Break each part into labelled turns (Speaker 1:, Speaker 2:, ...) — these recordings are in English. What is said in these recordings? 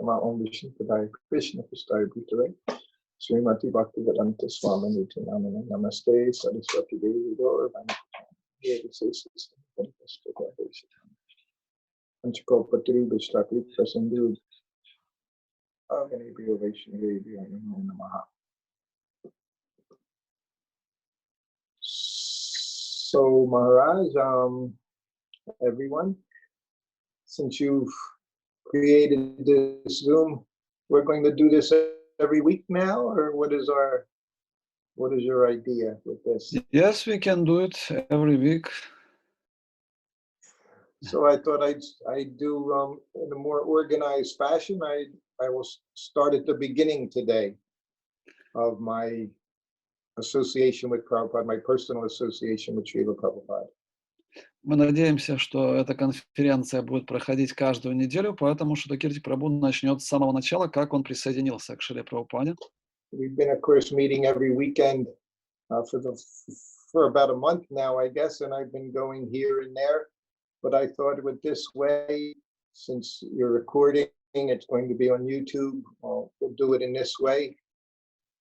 Speaker 1: Namo Om Vishnu Padaya Krishna Prasthaya Bhutare Srimati Bhaktivedanta Swami Niti Namana Namaste Saraswati Devi Gaura Panchakopattiri Vishtakri Prasandhu Aganebhyo Vaishnavebhyo Namo Namaha. So Maharaj, everyone, since you've created this Zoom, we're going to do this every week now, or what is your idea with this?
Speaker 2: Yes, we can do it every week.
Speaker 1: So I thought I'd do in a more organized fashion. I will start at the beginning today of my association with Prabhupada, my personal association with Srila Prabhupada.
Speaker 2: Мы надеемся, что эта конференция будет проходить каждую неделю, поэтому Шрутакирти Прабху начнет с самого начала, как он присоединился к Шриле Прабхупаде.
Speaker 1: We've been, of course, meeting every weekend for about a month now, I guess, and I've been going here and there. But I thought with this way, since you're recording, it's going to be on YouTube, we'll do it in this way.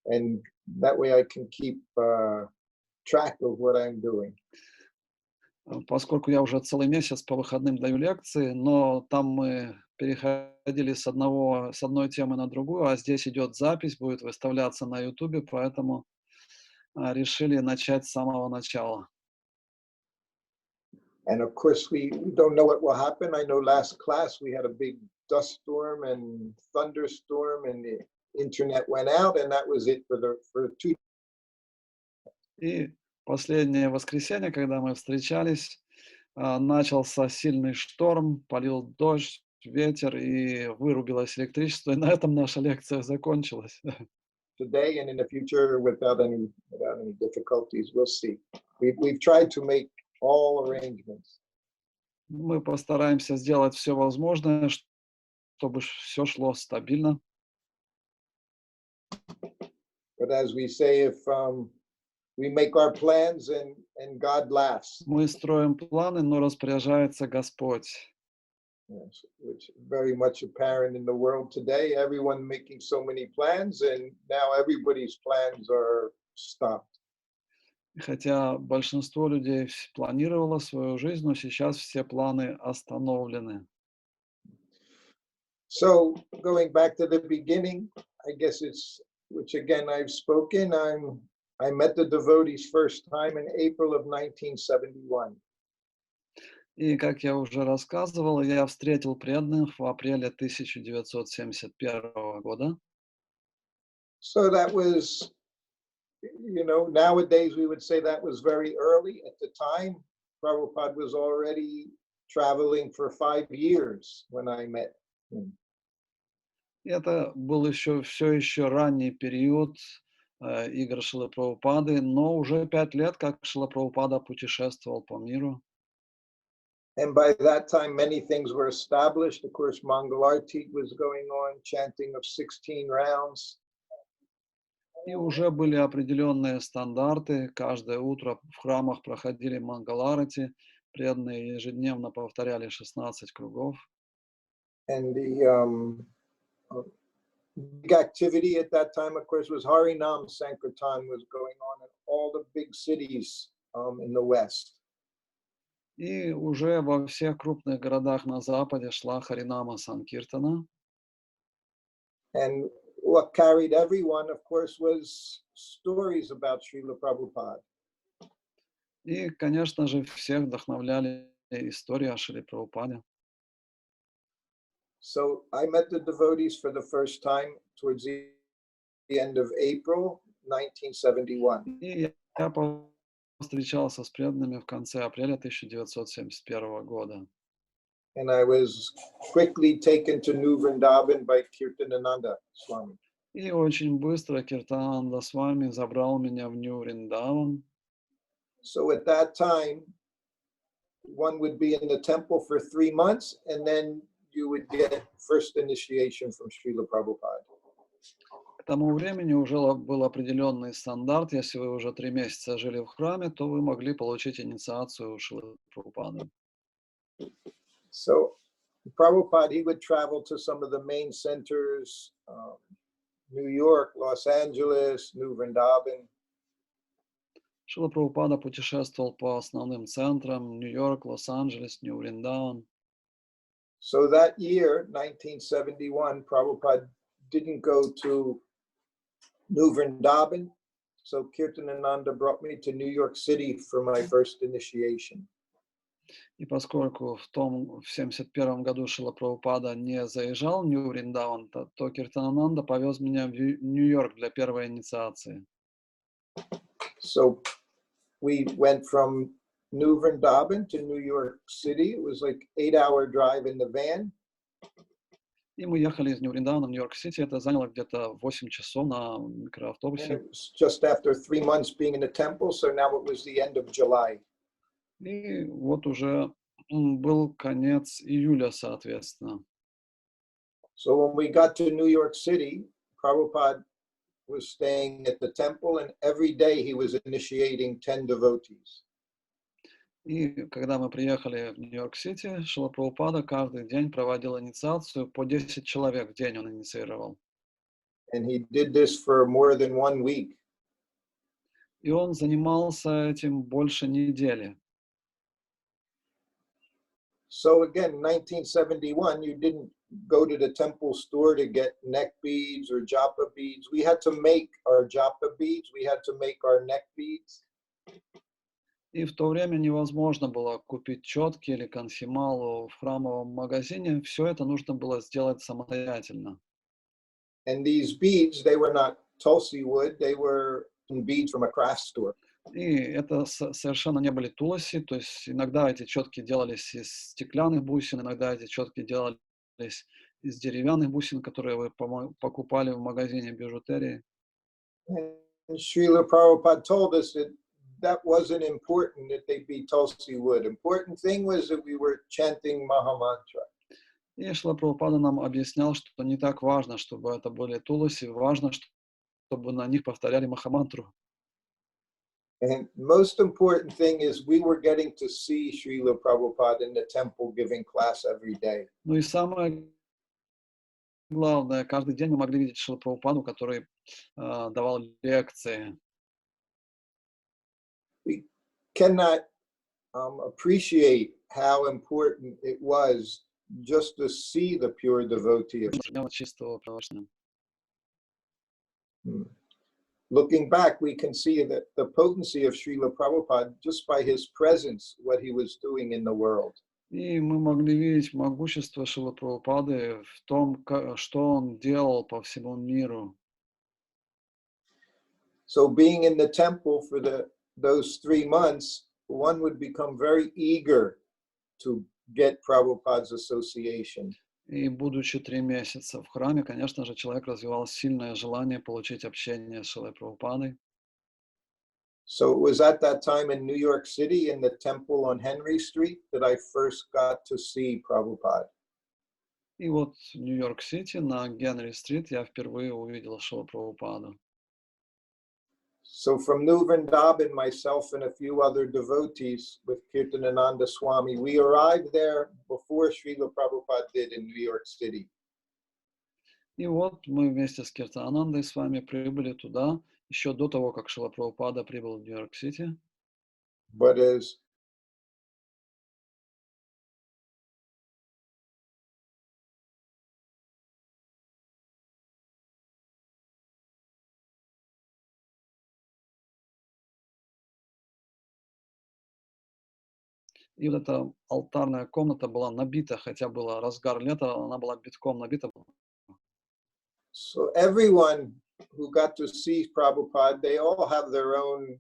Speaker 1: And that way I can keep track of what I'm doing.
Speaker 2: Поскольку я уже целый месяц по выходным даю лекции, но там мы переходили с одной темы на другую, а здесь идет запись, будет выставляться на YouTube, поэтому решили начать с самого начала.
Speaker 1: And of course, we don't know what will happen. I know last class we had a big dust storm and thunderstorm, and the internet went out, and that was it for 2 days.
Speaker 2: И последнее воскресенье, когда мы встречались, начался сильный шторм, полил дождь, ветер, и вырубилось электричество, и на этом наша лекция закончилась.
Speaker 1: Today and in the future, without any difficulties, we'll see. We've tried to make all arrangements.
Speaker 2: Мы постараемся сделать все возможное, чтобы все шло стабильно.
Speaker 1: But as we say, if we make our plans and God laughs.
Speaker 2: Мы stроим планы, но распоряжается Господь.
Speaker 1: Yes, which is very much apparent in the world today. Everyone making so many plans, and now everybody's plans are stopped.
Speaker 2: Хотя большинство людей планировало свою жизнь, но сейчас все планы остановлены.
Speaker 1: So going back to the beginning, I guess it's, which again I've spoken, I met the devotees first time in April of 1971.
Speaker 2: И, как я уже рассказывал, я встретил преданных в апреле 1971 года.
Speaker 1: So that was, nowadays we would say that was very early. At the time, Prabhupada was already traveling for 5 years when I met him.
Speaker 2: Это был все еще ранний период игр Шрилы Прабхупады, но уже 5 лет, как Шрила Прабхупада путешествовал по миру.
Speaker 1: And by that time, many things were established. Of course, Mangalarti was going on, chanting of 16 rounds.
Speaker 2: И уже были определенные стандарты. Каждое утро в храмах проходили Мангаларати, преданные ежедневно повторяли 16 кругов.
Speaker 1: And the big activity at that time, of course, was Harinam Sankirtan was going on in all the big cities in the West.
Speaker 2: И уже во всех крупных городах на Западе шла Харинама Санкиртана.
Speaker 1: And what carried everyone, of course, was stories about Srila Prabhupada.
Speaker 2: И, конечно же, всех вдохновляли истории о Шриле Прабхупаде.
Speaker 1: So I met the devotees for the first time towards the end of April 1971.
Speaker 2: И я встречался с преданными в конце апреля 1971 года.
Speaker 1: And I was quickly taken to New Vrindavan by Kirtanananda Swami.
Speaker 2: И очень быстро Киртананда Свами забрал меня в Нью-Вриндаван.
Speaker 1: So at that time, one would be in the temple for 3 months, and then you would get first initiation from Srila Prabhupada.
Speaker 2: К тому времени уже был определенный стандарт. Если вы уже 3 месяца жили в храме, то вы могли получить инициацию у Шрилы Прабхупады.
Speaker 1: So Prabhupada, he would travel to some of the main centers, New York, Los Angeles, New Vrindavan.
Speaker 2: Шрила Прабхупада путешествовал по основным центрам: Нью-Йорк, Лос-Анджелес, Нью-Вриндаун.
Speaker 1: So that year, 1971, Prabhupada didn't go to New Vrindavan. So Kirtanananda brought me to New York City for my first initiation.
Speaker 2: И поскольку в 71 году Шрила Прабхупада не заезжал в Нью-Вриндаун, то Киртанананда повез меня в Нью-Йорк для первой инициации.
Speaker 1: So we went from New Vrindavan to New York City. It was like 8-hour drive in the van.
Speaker 2: И мы ехали из Нью-Вриндауна в Нью-Йорк-Сити. Это заняло где-то 8 часов на
Speaker 1: And
Speaker 2: микроавтобусе.
Speaker 1: it was just after 3 months being in the temple. So now it was the end of July.
Speaker 2: И вот уже был конец июля, соответственно.
Speaker 1: So when we got to New York City, Prabhupada was staying at the temple, and every day he was initiating 10 devotees.
Speaker 2: И когда мы приехали в Нью-Йорк-Сити, Шрила Прабхупада каждый день проводил инициацию, по 10 человек в день он инициировал.
Speaker 1: And he did this for more than 1 week.
Speaker 2: И он занимался этим больше недели.
Speaker 1: So again, 1971, you didn't go to the temple store to get neck beads or japa beads. We had to make our japa beads. We had to make our neck beads.
Speaker 2: И в то время невозможно было купить четки или конфималу в храмовом магазине. Все это нужно было сделать самостоятельно.
Speaker 1: And these beads, they were not tulsi wood. They were beads from a craft store.
Speaker 2: И это совершенно не были туласи. То есть иногда эти четки делались из стеклянных бусин, иногда эти четки делались из деревянных бусин, которые вы покупали в магазине бижутерии.
Speaker 1: And Srila Prabhupada told us that wasn't important that they be tulsi wood. Important thing was that we were chanting Mahamantra.
Speaker 2: И Шрила Прабхупада нам объяснял, что не так важно, чтобы это были туласи, важно, чтобы на них повторяли Махамантру.
Speaker 1: And most important thing is we were getting to see Srila Prabhupada in the temple giving class every day.
Speaker 2: Ну и самое главное, каждый день мы могли видеть Шрилу Прабхупаду, который давал лекции.
Speaker 1: We cannot appreciate how important it was just to see the pure devotee of
Speaker 2: Чистого православия.
Speaker 1: Looking back, we can see that the potency of Srila Prabhupada just by his presence, what he was doing in the world.
Speaker 2: И мы могли видеть могущество Шрилы Прабхупады в том, что он делал по всему миру.
Speaker 1: So being in the temple for those 3 months, one would become very eager to get Prabhupada's association.
Speaker 2: И будучи 3 месяца в храме, конечно же, человек развивал сильное желание получить общение с Шрилой Прабхупадой.
Speaker 1: So it was at that time in New York City in the temple on Henry Street that I first got to see Prabhupada.
Speaker 2: И вот в Нью-Йорк-Сити на Генри-стрит я впервые увидел Шрилу Прабхупаду.
Speaker 1: So from New Vrindavan, myself and a few other devotees with Kirtanananda Swami, we arrived there before Srila Prabhupada did in New York City.
Speaker 2: И вот мы вместе с Киртанандой с вами прибыли туда, еще до того, как Шрила Прабхупада прибыл в Нью-Йорк-Сити.
Speaker 1: But as
Speaker 2: И вот эта алтарная комната была набита, хотя было разгар лета, она была битком набита.
Speaker 1: so everyone who got to see Prabhupada, they all have their own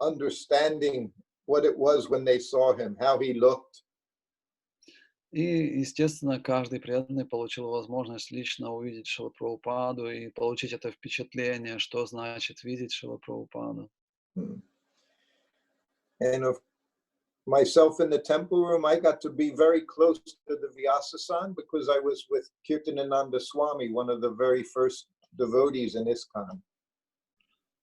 Speaker 1: understanding what it was when they saw him, how he looked.
Speaker 2: И, естественно, каждый преданный получил возможность лично увидеть Шрилу Прабхупаду и получить это впечатление, что значит видеть Шрилу Прабхупаду.
Speaker 1: And of myself in the temple room, I got to be very close to the Vyasasan because I was with Kirtanananda Swami, one of the very first devotees in ISKCON.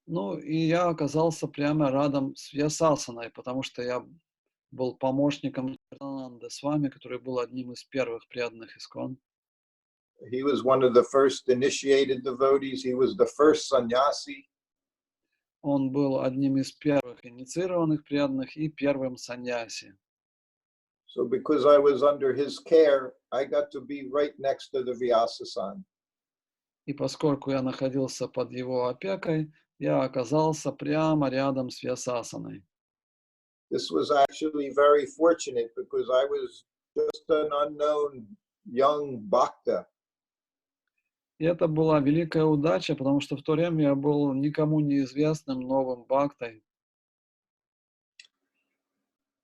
Speaker 2: Ну, и я оказался прямо рядом с Вьясасаной, потому что я был помощником Нитянанды Свами, который был одним из первых преданных Искон.
Speaker 1: He was one of the first initiated devotees. He was the first sannyasi.
Speaker 2: Он был одним из первых инициированных преданных и первым саньяси.
Speaker 1: So because I was under his care, I got to be right next to the Vyasa-san.
Speaker 2: И поскольку я находился под его опекой, я оказался прямо рядом с Вьясасаной.
Speaker 1: This was actually very fortunate because I was just an unknown young bhakta.
Speaker 2: И это была великая удача, потому что в то время я был никому неизвестным новым бхактой.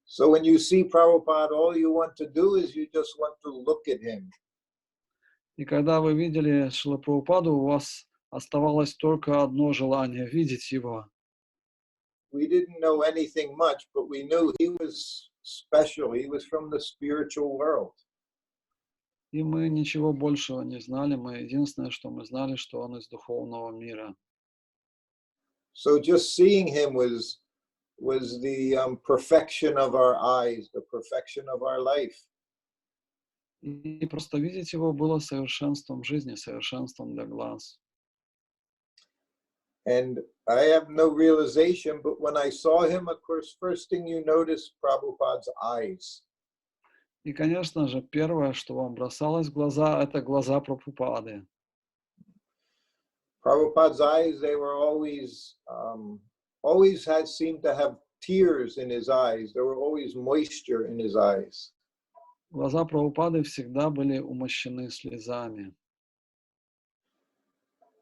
Speaker 1: So when you see Prabhupada, all you want to do is you just want to look at him.
Speaker 2: И когда вы видели Шрила Прабхупаду, у вас оставалось только одно желание — видеть его.
Speaker 1: We didn't know anything much, but we knew he was special. He was from the spiritual world.
Speaker 2: И мы ничего большего не знали. Единственное, что мы знали, что он из духовного мира.
Speaker 1: So just seeing him was the perfection of our eyes, the perfection of our life.
Speaker 2: И просто видеть его было совершенством жизни, совершенством для глаз.
Speaker 1: And I have no realization, but when I saw him, of course, first thing you notice, Prabhupada's eyes.
Speaker 2: И, конечно же, первое, что вам бросалось в глаза, это глаза Прабхупады.
Speaker 1: Prabhupada's eyes, they were always seemed to have tears in his eyes. There were always moisture in his eyes.
Speaker 2: Глаза Прабхупады всегда были умощены слезами.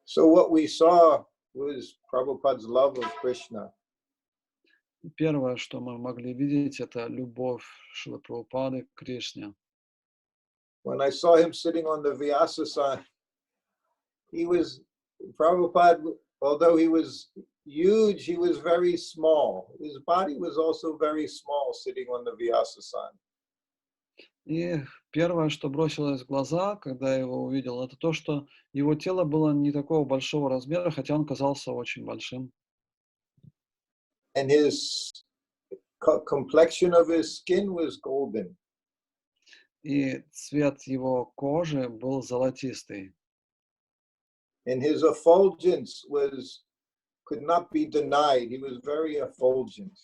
Speaker 1: So what we saw was Prabhupada's love of Krishna.
Speaker 2: И первое, что мы могли видеть, это любовь Шрилы Прабхупады к Кришне.
Speaker 1: When I saw him sitting on the Vyasa-san, Prabhupada, although he was huge, he was very small. His body was also very small sitting on the Vyasa-san.
Speaker 2: И первое, что бросилось в глаза, когда я его увидел, это то, что его тело было не такого большого размера, хотя он казался очень большим.
Speaker 1: And his complexion of his skin was golden.
Speaker 2: И цвет его кожи был золотистый.
Speaker 1: And his effulgence could not be denied. He was very effulgent.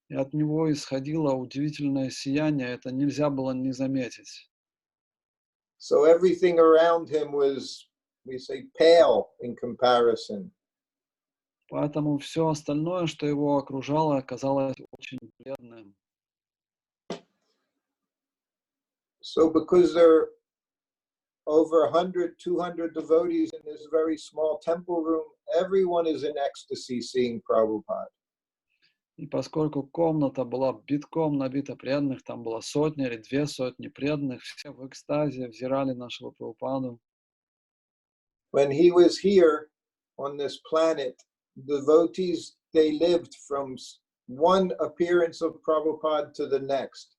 Speaker 2: И от него исходило удивительное сияние, это нельзя было не заметить.
Speaker 1: So everything around him was, we say, pale in comparison.
Speaker 2: Поэтому все остальное, что его окружало, оказалось очень бледным.
Speaker 1: So because there are over 100, 200 devotees in this very small temple room, everyone is in ecstasy seeing Prabhupada.
Speaker 2: И поскольку комната была битком набита преданных, там было 100 или 200 преданных, все в экстазе взирали на Шрилу Прабхупаду.
Speaker 1: When he was here on this planet, devotees, they lived from one appearance of Prabhupada to the next.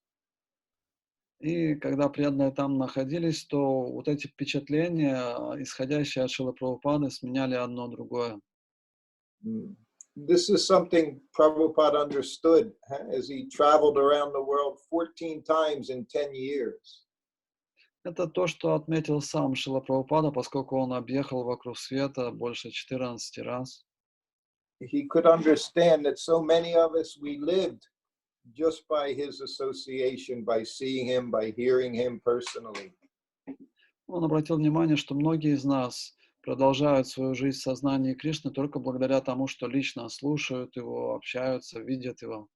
Speaker 2: И когда преданные там находились, то вот эти впечатления, исходящие от Шрилы Прабхупады, сменяли одно другое.
Speaker 1: This is something Prabhupada understood as he traveled around the world 14 times in 10 years.
Speaker 2: Это то, что отметил сам Шрила Прабхупада, поскольку он объехал вокруг света больше 14 раз.
Speaker 1: He could understand that so many of us, we lived just by his association, by seeing him, by hearing him personally.
Speaker 2: Он обратил внимание, что многие из нас продолжают свою жизнь в сознании Кришны только благодаря тому, что лично слушают его, общаются, видят его.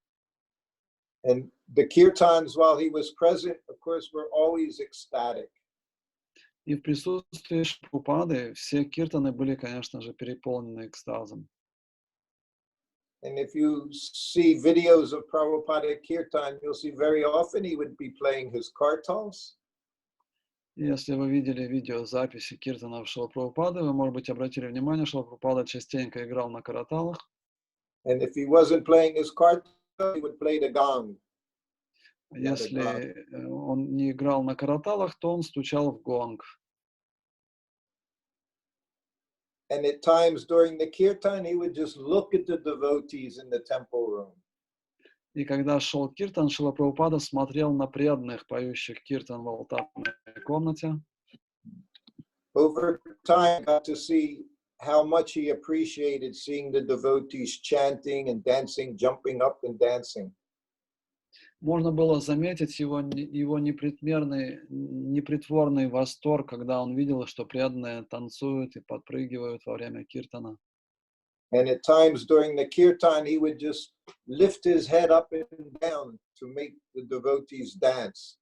Speaker 1: And the kirtans, while he was present, of course, were always ecstatic.
Speaker 2: И в присутствии Прабхупады все киртаны были, конечно же, переполнены экстазом.
Speaker 1: And if you see videos of Prabhupada-kirtan, you'll see very often he would be playing his kartals.
Speaker 2: Если вы видели видеозаписи киртанов Шрилы Прабхупады, вы, может быть, обратили внимание, что Прабхупада частенько играл на караталах.
Speaker 1: And if he wasn't playing his kartal, he would play the gong.
Speaker 2: Если он не играл на караталах, то он стучал в гонг.
Speaker 1: And at times during the kirtan, he would just look at the devotees in the temple room.
Speaker 2: И когда шел киртан, Шрила Прабхупада смотрел на преданных, поющих киртан в алтарной комнате.
Speaker 1: Over time, I got to see how much he appreciated seeing the devotees chanting and dancing, jumping up and dancing.
Speaker 2: Можно было заметить его непритворный восторг, когда он видел, что преданные танцуют и подпрыгивают во время киртана.
Speaker 1: And at times during the kirtan, he would just lift his head up and down to make the devotees dance.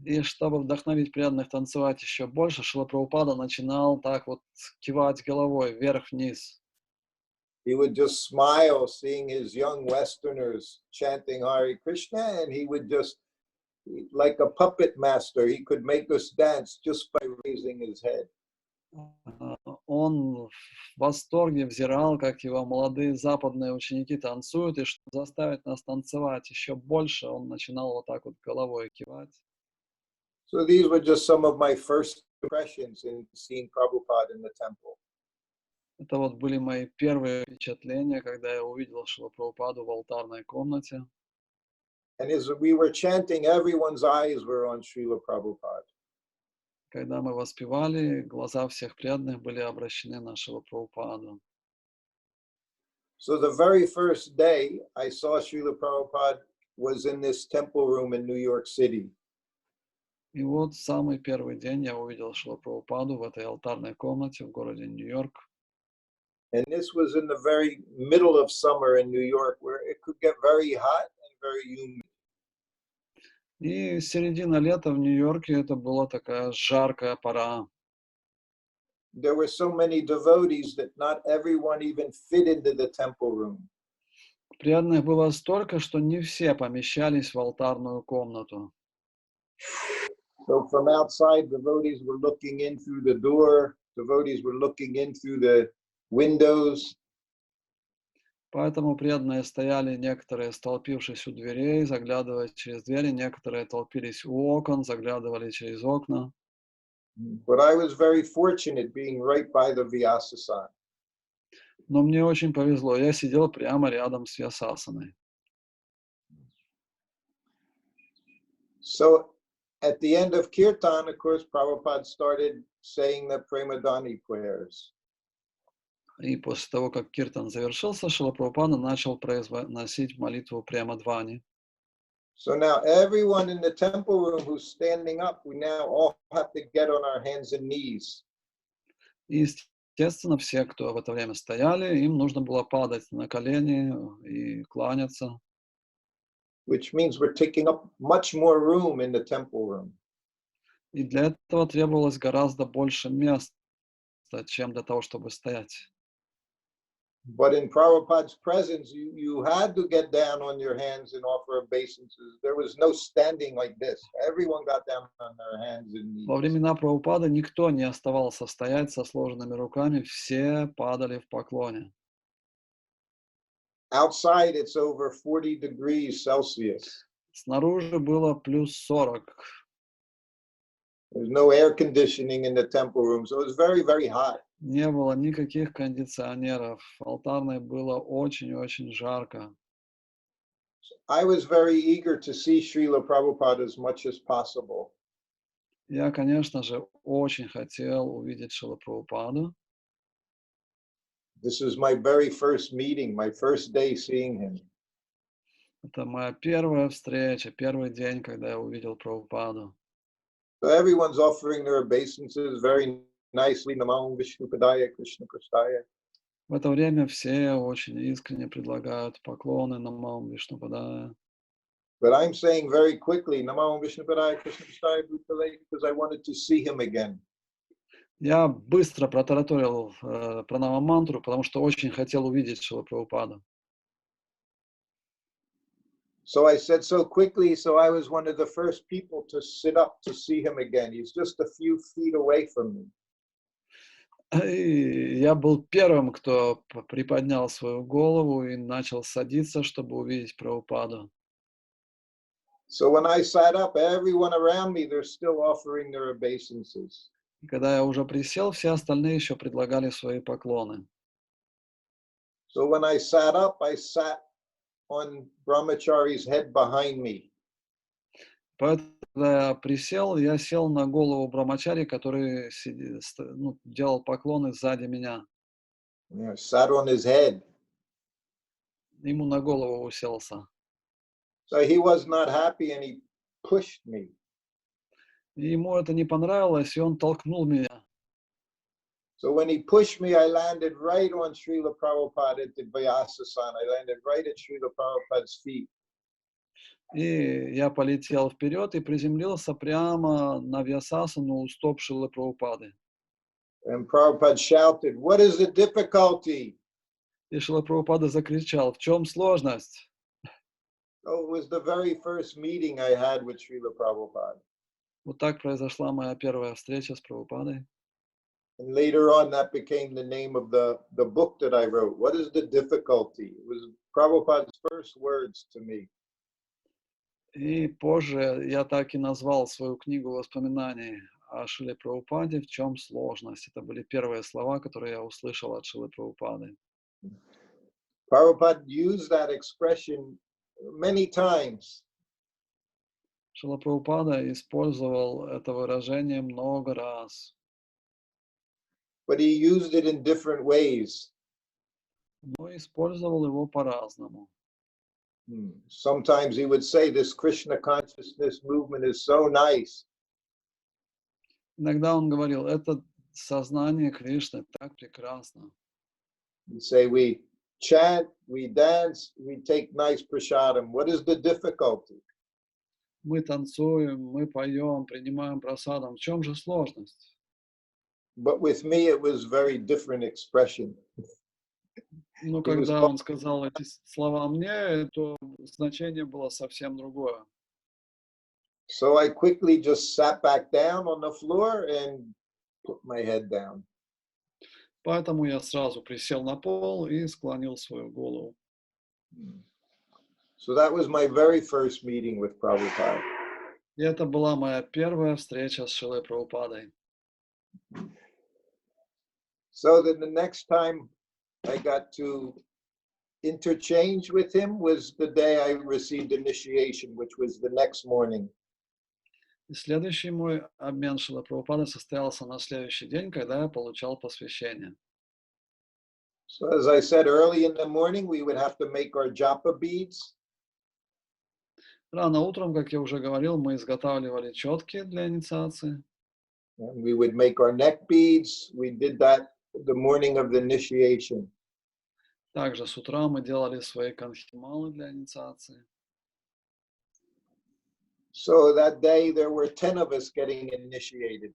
Speaker 2: И чтобы вдохновить преданных танцевать еще больше, Шрила Прабхупада начинал так вот кивать головой вверх-вниз.
Speaker 1: He would just smile seeing his young Westerners chanting Hare Krishna, and he would just, like a puppet master, he could make us dance just by raising his head.
Speaker 2: Он в восторге взирал, как его молодые западные ученики танцуют, и чтобы заставить нас танцевать еще больше, он начинал вот так вот головой кивать.
Speaker 1: So these were just some of my first impressions in seeing Prabhupada in the temple.
Speaker 2: Это вот были мои первые впечатления, когда я увидел Шрилу Прабхупаду в алтарной комнате.
Speaker 1: And as we were chanting, everyone's eyes were on Srila Prabhupada.
Speaker 2: Когда мы воспевали, глаза всех преданных были обращены на Шрилу Прабхупаду.
Speaker 1: So the very first day I saw Srila Prabhupada was in this temple room in New York City.
Speaker 2: И вот в самый первый день я увидел Шрилу Прабхупаду в этой алтарной комнате в городе Нью-Йорк.
Speaker 1: And this was in the very middle of summer in New York, where it could get very hot and very humid.
Speaker 2: И середина лета в Нью-Йорке это была такая жаркая пора.
Speaker 1: There were so many devotees that not everyone even fit into the temple room.
Speaker 2: Преданных было столько, что не все помещались в алтарную комнату.
Speaker 1: So from outside, devotees were looking in through the door. Devotees were looking in through the windows.
Speaker 2: Поэтому преданные стояли, некоторые столпившись у дверей, заглядывая через двери, некоторые толпились у окон, заглядывали через окна.
Speaker 1: But I was very fortunate being right by the Vyasasana.
Speaker 2: Но мне очень повезло, я сидел прямо рядом с Вьясасаной.
Speaker 1: So at the end of Kirtan, of course, Prabhupada started saying the Premadani prayers.
Speaker 2: И после того, как киртан завершился, Шрила Прабхупада начал произносить молитву Премадвани.
Speaker 1: So now everyone in the temple room who's standing up, we now all have to get on our hands and knees.
Speaker 2: И, естественно, все, кто в это время стояли, им нужно было падать на колени и кланяться.
Speaker 1: Which means we're taking up much more room in the temple room.
Speaker 2: И для этого требовалось гораздо больше места, чем для того, чтобы стоять.
Speaker 1: But in Prabhupada's presence, you had to get down on your hands and offer obeisances. There was no standing like this. Everyone got down on their hands and knees.
Speaker 2: Во времена Прабхупады никто не оставался стоять со сложенными руками, все падали в поклоне.
Speaker 1: Outside, it's over 40 degrees Celsius.
Speaker 2: Снаружи было плюс 40.
Speaker 1: There's no air conditioning in the temple room, so it was very, very hot.
Speaker 2: Не было никаких кондиционеров. В алтарной было очень-очень жарко.
Speaker 1: I was very eager to see Srila Prabhupada as much as possible.
Speaker 2: Я, конечно же, очень хотел увидеть Шрилу Прабхупаду.
Speaker 1: This is my very first meeting, my first day seeing him.
Speaker 2: Это моя первая встреча, первый день, когда я увидел Прабхупаду.
Speaker 1: So everyone's offering their obeisances very nicely. Namo Vishnupadaya Krishna Prasthaya.
Speaker 2: В это время все очень искренне предлагают поклоны Намам Вишнупадая.
Speaker 1: But I'm saying very quickly, Namo Vishnupadaya Krishna Prasthaya Bhutale, because I wanted to see him again.
Speaker 2: Я быстро протараторил пранама-мантру, потому что очень хотел увидеть Шрилу Прабхупаду.
Speaker 1: So I said so quickly, so I was one of the first people to sit up to see him again. He's just a few feet away from me.
Speaker 2: И я был первым, кто приподнял свою голову и начал садиться, чтобы увидеть Прабхупаду.
Speaker 1: So when I sat up, everyone around me, they're still offering their obeisances.
Speaker 2: И когда я уже присел, все остальные еще предлагали свои поклоны.
Speaker 1: So when I sat up, I sat on Brahmachari's head behind me.
Speaker 2: Поэтому, когда я присел, я сел на голову брамачари, который делал поклоны сзади меня.
Speaker 1: Sat on his head.
Speaker 2: Ему на голову уселся.
Speaker 1: So he was not happy and he pushed me.
Speaker 2: И ему это не понравилось, и он толкнул меня.
Speaker 1: So when he pushed me, I landed right on Srila Prabhupada at the Vyasasana. I landed right at Srila Prabhupada's feet.
Speaker 2: И я полетел вперед и приземлился прямо на Вьясасану у стоп Шрилы Прабхупады.
Speaker 1: And Prabhupada shouted, "What is the difficulty?"
Speaker 2: И Шрила Прабхупада закричал: в чем сложность?
Speaker 1: Oh, it was the very first meeting I had with Srila Prabhupada.
Speaker 2: Вот так произошла моя первая встреча с Прабхупадой.
Speaker 1: And later on, that became the name of the book that I wrote. What is the difficulty? It was Prabhupada's first words to me.
Speaker 2: И позже я так и назвал свою книгу воспоминаний о Шриле Прабхупаде «В чем сложность». Это были первые слова, которые я услышал от Шрилы Прабхупады.
Speaker 1: Prabhupada used that expression many times.
Speaker 2: Шрила Прабхупада использовал это выражение много раз.
Speaker 1: But he used it in different ways.
Speaker 2: Но использовал его по-разному.
Speaker 1: Sometimes he would say, "This Krishna consciousness movement is so nice."
Speaker 2: Иногда он говорил: это сознание Кришны так прекрасно.
Speaker 1: He'd say, "We chant, we dance, we take nice prasadam. What is the difficulty?"
Speaker 2: Мы танцуем, мы поем, принимаем прасадам. В чем же сложность?
Speaker 1: But with me, it was very different expression.
Speaker 2: Но когда он сказал эти слова мне, то значение было совсем другое.
Speaker 1: So I quickly just sat back down on the floor and put my head down.
Speaker 2: Поэтому я сразу присел на пол и склонил свою голову.
Speaker 1: So that was my very first meeting with Prabhupada.
Speaker 2: И это была моя первая встреча с Шрилой Прабхупадой.
Speaker 1: So then the next time I got to interchange with him was the day I received initiation, which was the next morning.
Speaker 2: И следующий мой обмен Шрилой Прабхупадой состоялся на следующий день, когда я получал посвящение.
Speaker 1: So as I said, early in the morning, we would have to make our japa beads.
Speaker 2: Рано утром, как я уже говорил, мы изготавливали четки для инициации.
Speaker 1: And we would make our neck beads. We did that the morning of the initiation.
Speaker 2: Также с утра мы делали свои канхималы для инициации.
Speaker 1: So that day there were 10 of us getting initiated.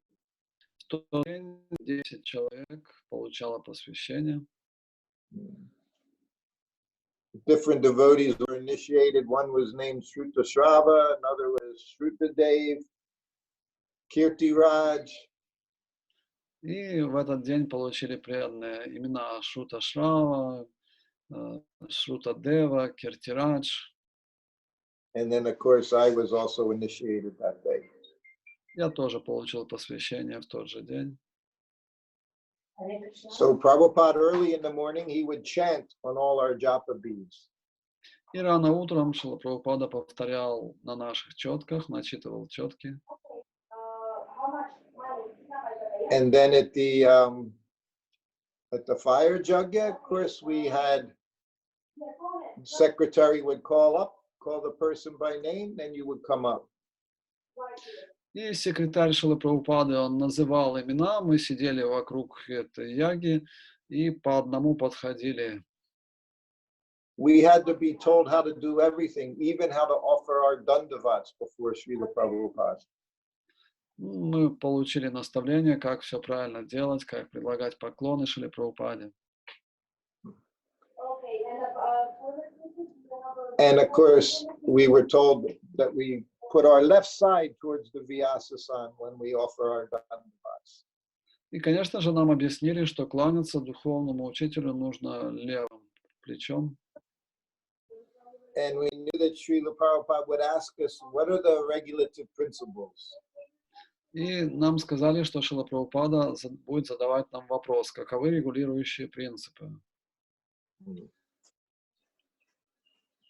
Speaker 2: В тот день 10 человек получало посвящение.
Speaker 1: Different devotees were initiated. One was named Shrutashrava, another was Shrutadev, Kirti Raj.
Speaker 2: И в этот день получили преданные имена Шрута Шрава, Шрута Дева, Киртирадж.
Speaker 1: And then, of course, I was also initiated that day.
Speaker 2: Я тоже получил посвящение в тот же день.
Speaker 1: So Prabhupada, early in the morning, he would chant on all our japa beads.
Speaker 2: И рано утром Шрила Прабхупада повторял на наших четках, начитывал четки.
Speaker 1: And then at the fire jagya, of course, we had secretary would call the person by name, then you would come up.
Speaker 2: И секретарь Шрилы Прабхупады, он называл имена, мы сидели вокруг этой яги и по одному подходили.
Speaker 1: We had to be told how to do everything, even how to offer our dandavats before Srila Prabhupada.
Speaker 2: Мы получили наставление, как все правильно делать, как предлагать поклоны Шриле Прабхупаде.
Speaker 1: And of course, we were told that we put our left side towards the Vyasasana when we offer our dandavats.
Speaker 2: И, конечно же, нам объяснили, что кланяться духовному учителю нужно левым плечом.
Speaker 1: And we knew that Srila Prabhupada would ask us, what are the regulative principles?
Speaker 2: И нам сказали, что Шрила Прабхупада будет задавать нам вопрос, каковы регулирующие принципы.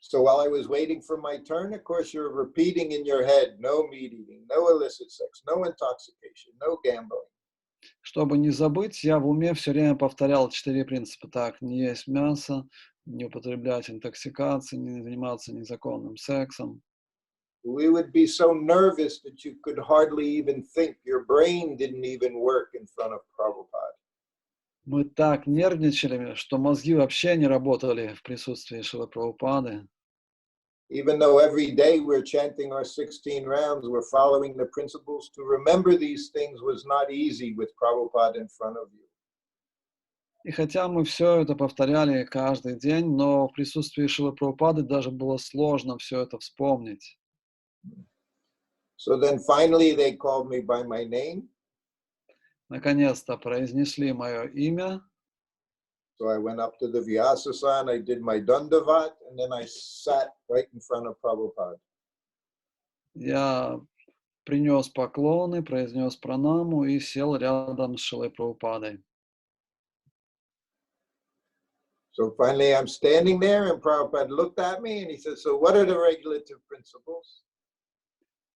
Speaker 1: So while I was waiting for my turn, of course, you're repeating in your head, no meat eating, no illicit sex, no intoxication, no gambling.
Speaker 2: Чтобы не забыть, я в уме все время повторял 4 принципа. Так, не есть мясо, не употреблять интоксикации, не заниматься незаконным сексом.
Speaker 1: We would be so nervous that you could hardly even think. Your brain didn't even work in front of Prabhupada.
Speaker 2: Мы так нервничали, что мозги вообще не работали в присутствии Шрилы Прабхупады.
Speaker 1: Even though every day we're chanting our 16 rounds, we're following the principles. To remember these things was not easy with Prabhupada in front of you.
Speaker 2: И хотя мы все это повторяли каждый день, но в присутствии Шрилы Прабхупады даже было сложно все это вспомнить.
Speaker 1: So then finally they called me by my name.
Speaker 2: Наконец-то произнесли мое имя.
Speaker 1: So I went up to the Vyasasana, I did my Dandavat, and then I sat right in front of Prabhupada.
Speaker 2: Я принес поклоны, произнес пранаму и сел рядом с Шрилой Прабхупадой.
Speaker 1: So finally I'm standing there and Prabhupada looked at me and he said, so what are the regulative principles?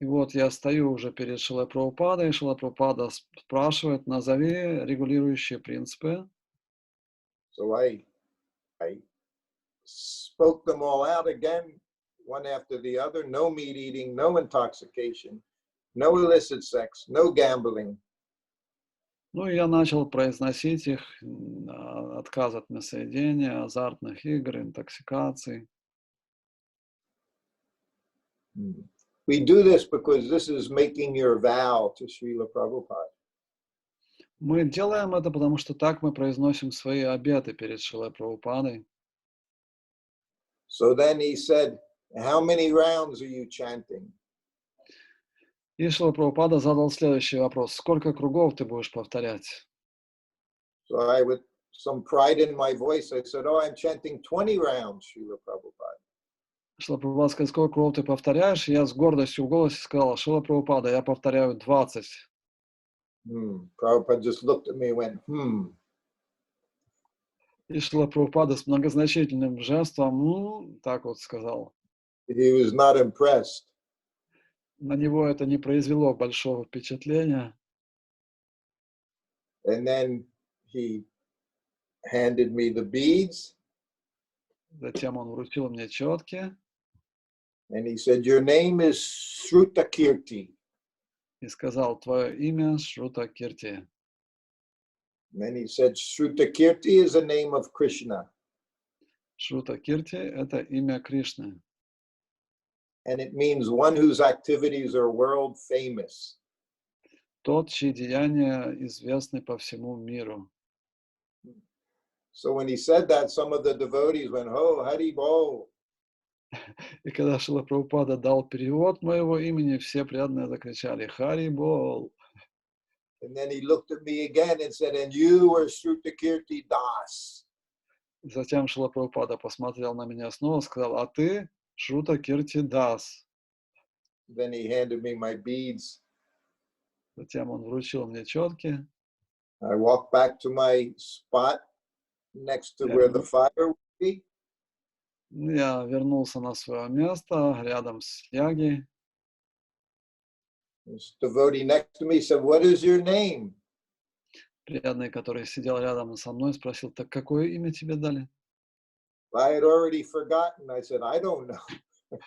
Speaker 2: И вот я стою уже перед Шрилой Прабхупадой, и Шрила Прабхупада спрашивает, назови регулирующие принципы.
Speaker 1: So I spoke them all out again, one after the other. No meat eating, no intoxication, no illicit sex, no gambling.
Speaker 2: Ну, и я начал произносить их, отказ от мясоедения, азартных игр, интоксикаций.
Speaker 1: We do this because this is making your vow to Srila Prabhupada.
Speaker 2: Мы делаем это, потому что так мы произносим свои обеты перед Шрилой Прабхупадой.
Speaker 1: So then he said, how many rounds are you chanting?
Speaker 2: И Шрила Прабхупада задал следующий вопрос. Сколько кругов ты будешь повторять?
Speaker 1: So I, with some pride in my voice, I said, oh, I'm chanting 20 rounds, Srila Prabhupada.
Speaker 2: Шрила Прабхупада сказал, сколько кругов ты повторяешь? Я с гордостью в голосе сказал, Шрила Прабхупада, я повторяю 20.
Speaker 1: Prabhupada just looked at me and went,
Speaker 2: И Шрила Прабхупада с многозначительным жестом, так вот сказал.
Speaker 1: He was not impressed.
Speaker 2: На него это не произвело большого впечатления.
Speaker 1: And then he handed me the beads.
Speaker 2: Затем он вручил мне четки
Speaker 1: And he said, your name is Shrutakirti.
Speaker 2: и сказал, твое имя Шрутакирти.
Speaker 1: And then he said, Shrutakirti is a name of Krishna.
Speaker 2: Шрутакирти – это имя Кришны.
Speaker 1: And it means one whose activities are world famous.
Speaker 2: Тот, чьи деяния известны по всему миру.
Speaker 1: So when he said that, some of the devotees went, oh, Hari Bol.
Speaker 2: И когда Шрила Прабхупада дал перевод моего имени, все преданные закричали «Хари Бол».
Speaker 1: And then he looked at me again and said, and you are Shrutakirti Das.
Speaker 2: Затем Шрила Прабхупада посмотрел на меня снова и сказал, а ты Шрутакирти Дас.
Speaker 1: Then he handed me my beads.
Speaker 2: Затем он вручил мне четки.
Speaker 1: I walked back to my spot next to where the fire would be.
Speaker 2: Я вернулся на свое место рядом с Ягой.
Speaker 1: This devotee next to me said, what is your name?
Speaker 2: Преданный, который сидел рядом со мной, спросил, так какое имя тебе дали?
Speaker 1: I had already forgotten. I said, I don't know.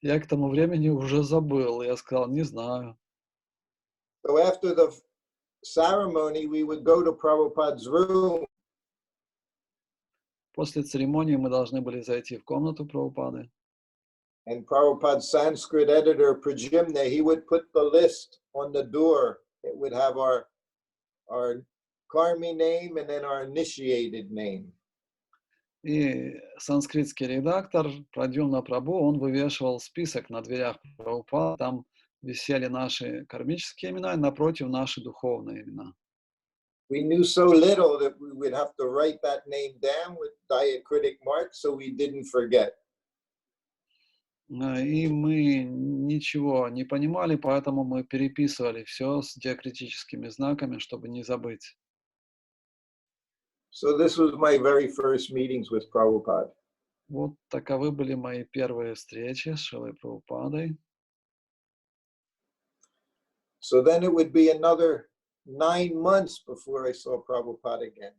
Speaker 2: Я к тому времени уже забыл. Я сказал, не знаю.
Speaker 1: So after the ceremony, we would go to Prabhupada's room.
Speaker 2: После церемонии мы должны были зайти в комнату Прабхупады.
Speaker 1: And Prabhupada's Sanskrit editor, Prajimna, he would put the list on the door. It would have our karmi name and then our initiated name.
Speaker 2: И санскритский редактор Прадьюмна Прабху, он вывешивал список на дверях Прабхупады. Там висели наши кармические имена и напротив наши духовные имена.
Speaker 1: We knew so little that we would have to write that name down with diacritic marks so we didn't forget.
Speaker 2: И мы ничего не понимали, поэтому мы переписывали все с диакритическими знаками, чтобы не забыть.
Speaker 1: So this was my very first meetings with Prabhupada.
Speaker 2: Вот таковы были мои первые встречи с Шрилой Прабхупадой.
Speaker 1: So then it would be another 9 months before I saw Prabhupada again.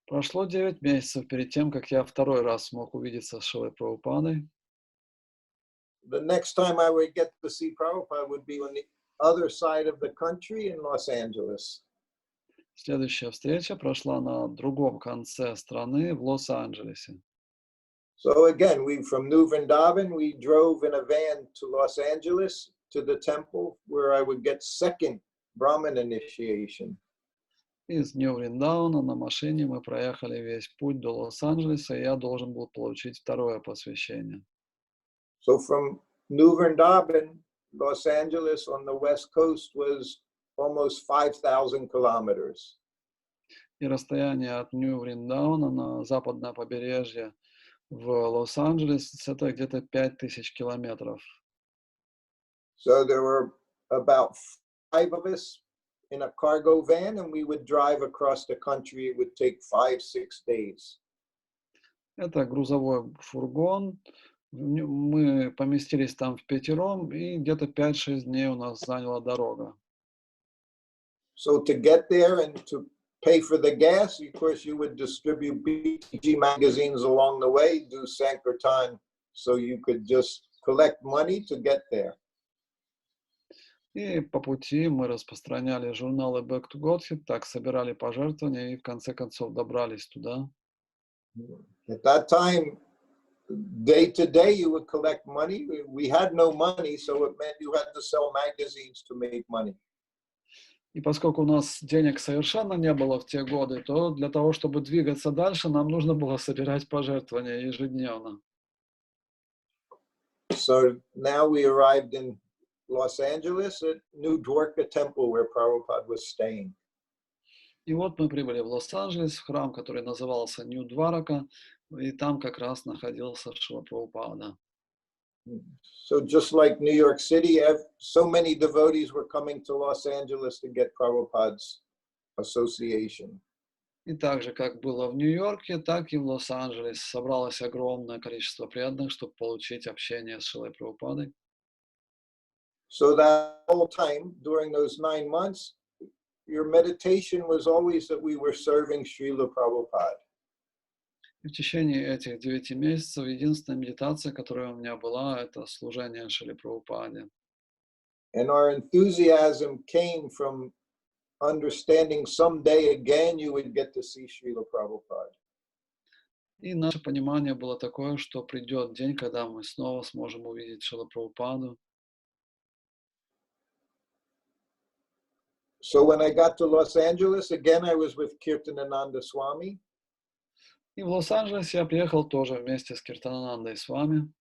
Speaker 2: Прошло 9 месяцев перед тем, как я второй раз смог увидеться с Шрилой Прабхупадой.
Speaker 1: The next time I would get to see Prabhupada would be on the other side of the country in Los Angeles.
Speaker 2: Следующая встреча прошла на другом конце страны, в Лос-Анджелесе.
Speaker 1: So again, from New Vrindavan, we drove in a van to Los Angeles to the temple where I would get second Brahmin initiation.
Speaker 2: Из Нью-Вриндауна на машине мы проехали весь путь до Лос-Анджелеса, и я должен был получить второе посвящение.
Speaker 1: So from New Vrindavan, Los Angeles on the west coast was almost 5,000 kilometers.
Speaker 2: И расстояние от Нью-Вриндауна на западное побережье в Лос-Анджелес это где-то 5000 километров.
Speaker 1: So there were about 5 of us in a cargo van, and we would drive across the country. It would take 5-6 days.
Speaker 2: Это грузовой фургон. Мы поместились там впятером, и где-то 5-6 дней у нас заняла дорога.
Speaker 1: So to get there and to pay for the gas, of course, you would distribute BTG magazines along the way, do Sankirtan, so you could just collect money to get there.
Speaker 2: И по пути мы распространяли журналы Back to Godhead, так собирали пожертвования и в конце концов добрались туда.
Speaker 1: At that time, day to day, you would collect money. We had no money, so it meant you had to sell magazines to make money.
Speaker 2: И поскольку у нас денег совершенно не было в те годы, то для того, чтобы двигаться дальше, нам нужно было собирать пожертвования ежедневно.
Speaker 1: So now we arrived in Los Angeles at New Dwarka Temple where Prabhupada was staying.
Speaker 2: И вот мы прибыли в Лос-Анджелес, в храм, который назывался Нью-Дварака, и там как раз находился Шрила Прабхупада.
Speaker 1: So just like New York City, so many devotees were coming to Los Angeles to get Prabhupada's association.
Speaker 2: И так же, как было в Нью-Йорке, так и в Лос-Анджелесе собралось огромное количество преданных, чтобы получить общение с Шрилой Прабхупадой.
Speaker 1: So that whole time, during those 9 months, your meditation was always that we were serving Srila Prabhupada.
Speaker 2: И в течение этих 9 месяцев единственная медитация, которая у меня была, это служение Шриле Прабхупаде.
Speaker 1: And our enthusiasm came from understanding someday again you would get to see Srila Prabhupada.
Speaker 2: И наше понимание было такое, что придет день, когда мы снова сможем увидеть Шрилу Прабхупаду.
Speaker 1: So when I got to Los Angeles, again I was with Kirtanananda Swami.
Speaker 2: И в Лос-Анджелес я приехал тоже вместе с Киртананандой с вами.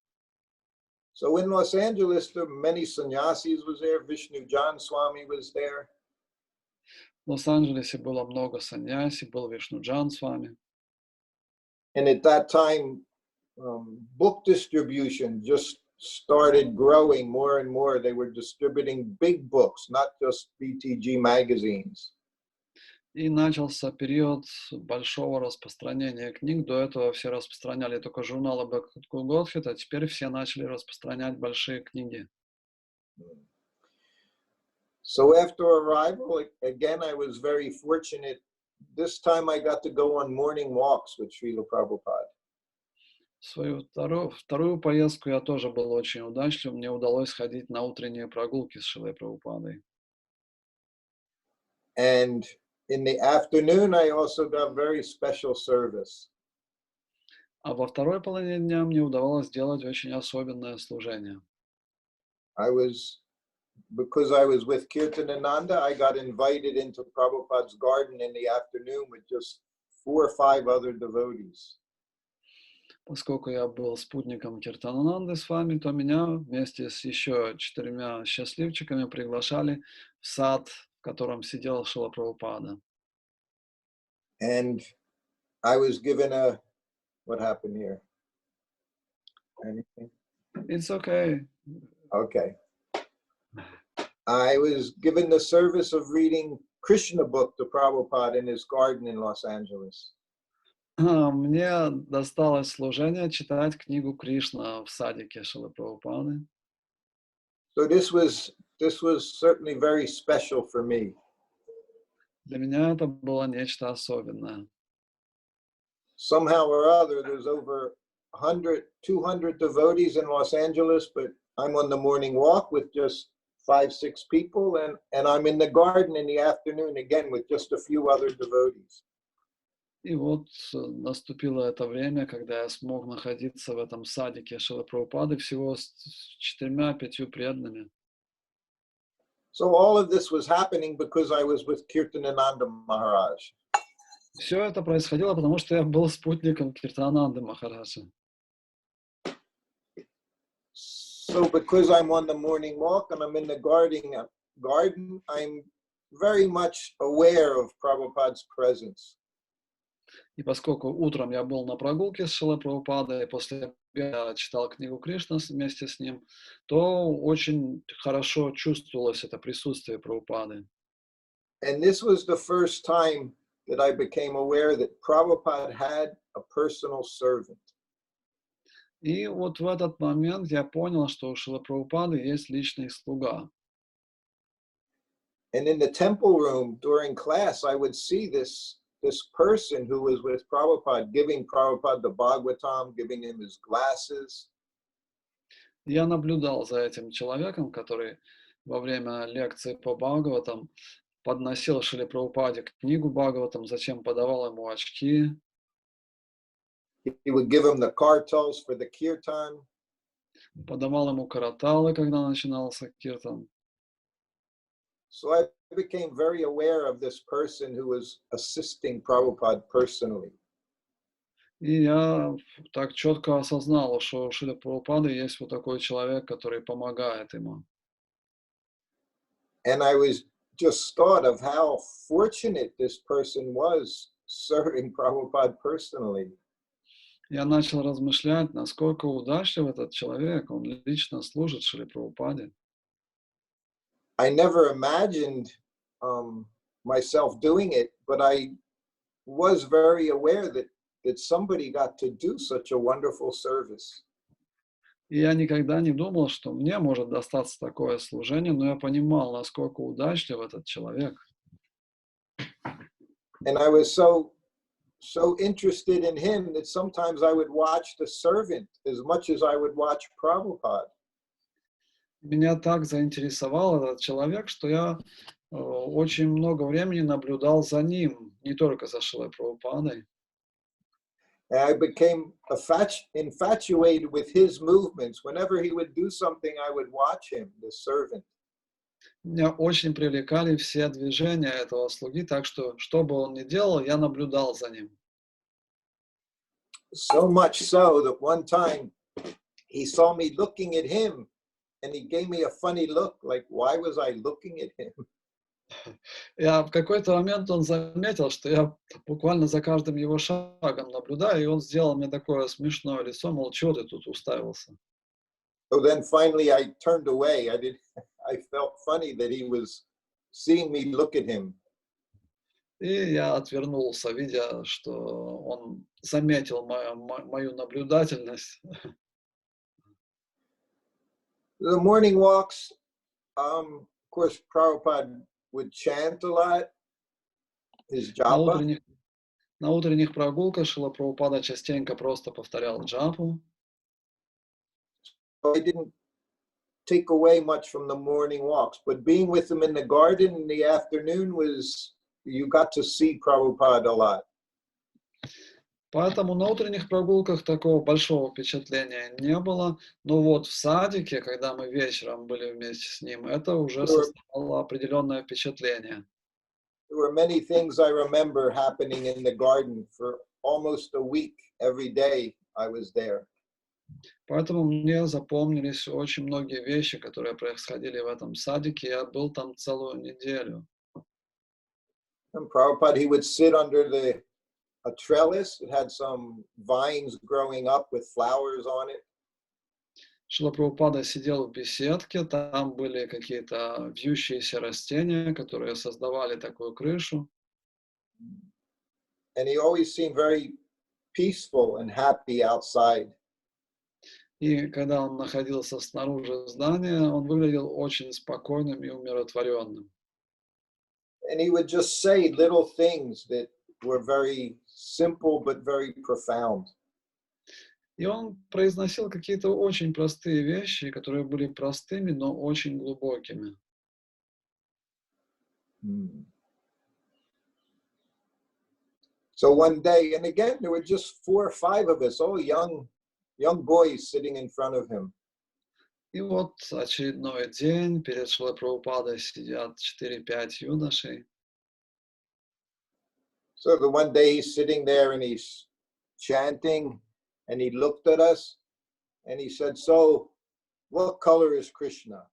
Speaker 1: So in Los Angeles, there were many sannyasis was there. Vishnu Jan Swami was there.
Speaker 2: В Лос-Анджелесе было много саньяси, был Вишнуджан с вами.
Speaker 1: And at that time, book distribution just started growing more and more. They were distributing big books, not just BTG magazines.
Speaker 2: И начался период большого распространения книг. До этого все распространяли только журналы Back to Godhead, а теперь все начали распространять большие книги.
Speaker 1: So after arrival, again, I was very fortunate. This time I got to go on morning walks with Srila Prabhupada.
Speaker 2: Свою вторую поездку я тоже был очень удачлив. Мне удалось ходить на утренние прогулки с Шрилой Прабхупадой.
Speaker 1: And in the afternoon, I also got very special service.
Speaker 2: А во второй половине дня мне удавалось сделать очень особенное служение.
Speaker 1: Because I was with Kirtanananda, I got invited into Prabhupada's garden in the afternoon with just 4 or 5 other devotees.
Speaker 2: Поскольку я был спутником Киртанананды с вами, то меня вместе с еще 4 счастливчиками приглашали в сад, в котором сидел Шрила Прабхупада.
Speaker 1: And I was given what happened here? Anything?
Speaker 2: It's okay.
Speaker 1: Okay. I was given the service of reading Krishna book to Prabhupada in his garden in Los Angeles.
Speaker 2: Мне досталось служение читать книгу Кришна в садике Шрилы Прабхупады.
Speaker 1: So this was certainly very special for me.
Speaker 2: Для меня это было нечто особенное.
Speaker 1: Somehow or other, there's over 100, 200 devotees in Los Angeles, but I'm on the morning walk with just 5, 6 people, and I'm in the garden in the afternoon again with just a few other devotees.
Speaker 2: И вот наступило это время, когда я смог находиться в этом садике Шрилы Прабхупады всего с 4-5 преданными.
Speaker 1: So all of this was happening because I was with Kirtanananda Maharaj.
Speaker 2: Все это происходило, потому что я был спутником Киртананды Махараджа.
Speaker 1: So because I'm on the morning walk and I'm in the garden, I'm very much aware of Prabhupada's presence.
Speaker 2: И поскольку утром я был на прогулке с Шрилой Прабхупадой, и после обеда я читал книгу Кришна вместе с ним, то очень хорошо чувствовалось это присутствие Прабхупады.
Speaker 1: And this was the first time that I became aware that Prabhupada had a personal servant.
Speaker 2: И вот в этот момент я понял, что у Шрилы Прабхупады есть личный слуга.
Speaker 1: And in the temple room during class, I would see this person who was with Prabhupada, giving Prabhupada the Bhagavatam, giving him his glasses.
Speaker 2: Я наблюдал за этим человеком, который во время лекции по Бхагаватам подносил Шриле Прабхупаде книгу Бхагаватам, затем подавал ему очки.
Speaker 1: He would give him the kartals for the kirtan.
Speaker 2: Подавал ему караталы, когда начинался киртан.
Speaker 1: So I became very aware of this person who was assisting Prabhupada personally.
Speaker 2: И я так четко осознал, что у Шрилы Прабхупады есть вот такой человек, который помогает ему.
Speaker 1: And I was just thought of how fortunate this person was serving Prabhupada personally.
Speaker 2: Я начал размышлять, насколько удачлив этот человек, он лично служит Шриле Прабхупаде.
Speaker 1: I never imagined myself doing it, but I was very aware that somebody got to do such a wonderful service.
Speaker 2: И я никогда не думал, что мне может достаться такое служение, но я понимал, насколько удачлив этот человек.
Speaker 1: And I was so interested in him that sometimes I would watch the servant as much as I would watch Prabhupada.
Speaker 2: Меня так заинтересовал этот человек, что я очень много времени наблюдал за ним, не только за Шрилой Прабхупадой.
Speaker 1: And I became infatuated with his movements. Whenever he would do something, I would watch him, the servant.
Speaker 2: Меня очень привлекали все движения этого слуги, так что, что бы он ни делал, я наблюдал за ним.
Speaker 1: So much so that one time he saw me looking at him and he gave me a funny look, like, why was I looking at him?
Speaker 2: В какой-то момент он заметил, что я буквально за каждым его шагом наблюдаю, и он сделал мне такое смешное лицо, мол, чего ты тут уставился?
Speaker 1: So then finally I turned away. I felt funny that he was seeing me look at him.
Speaker 2: И я отвернулся, видя, что он заметил мою наблюдательность.
Speaker 1: The morning walks, of course, Prabhupada would chant a lot, his japa.
Speaker 2: На утренних прогулках Шрила Прабхупада частенько просто повторял джапу.
Speaker 1: I didn't take away much from the morning walks, but being with him in the garden in the afternoon you got to see Prabhupada a lot.
Speaker 2: Поэтому на утренних прогулках такого большого впечатления не было. Но вот в садике, когда мы вечером были вместе с ним, это уже создавало определенное впечатление.
Speaker 1: There were many things I remember happening in the garden for almost a week. Every day I was there.
Speaker 2: Поэтому мне запомнились очень многие вещи, которые происходили в этом садике. Я был там целую неделю.
Speaker 1: And Prabhupada, he would sit under a trellis. It had some vines growing up with flowers on it.
Speaker 2: Шрила Прабхупада сидел в беседке, там были какие-то вьющиеся растения, которые создавали такую крышу.
Speaker 1: And he always seemed very peaceful and happy outside.
Speaker 2: И когда он находился снаружи здания, он выглядел очень спокойным и умиротворенным.
Speaker 1: And he would just say little things that were very simple but very profound.
Speaker 2: И он произносил какие-то очень простые вещи, которые были простыми, но очень глубокими.
Speaker 1: So one day, and again, there were just 4 or 5 of us, all young boys sitting in front of him.
Speaker 2: И вот очередной день, перед Шрилой Прабхупадой сидят 4-5 юношей.
Speaker 1: So the one day he's sitting there and he's chanting, and he looked at us and he said, "So, what color is Krishna?"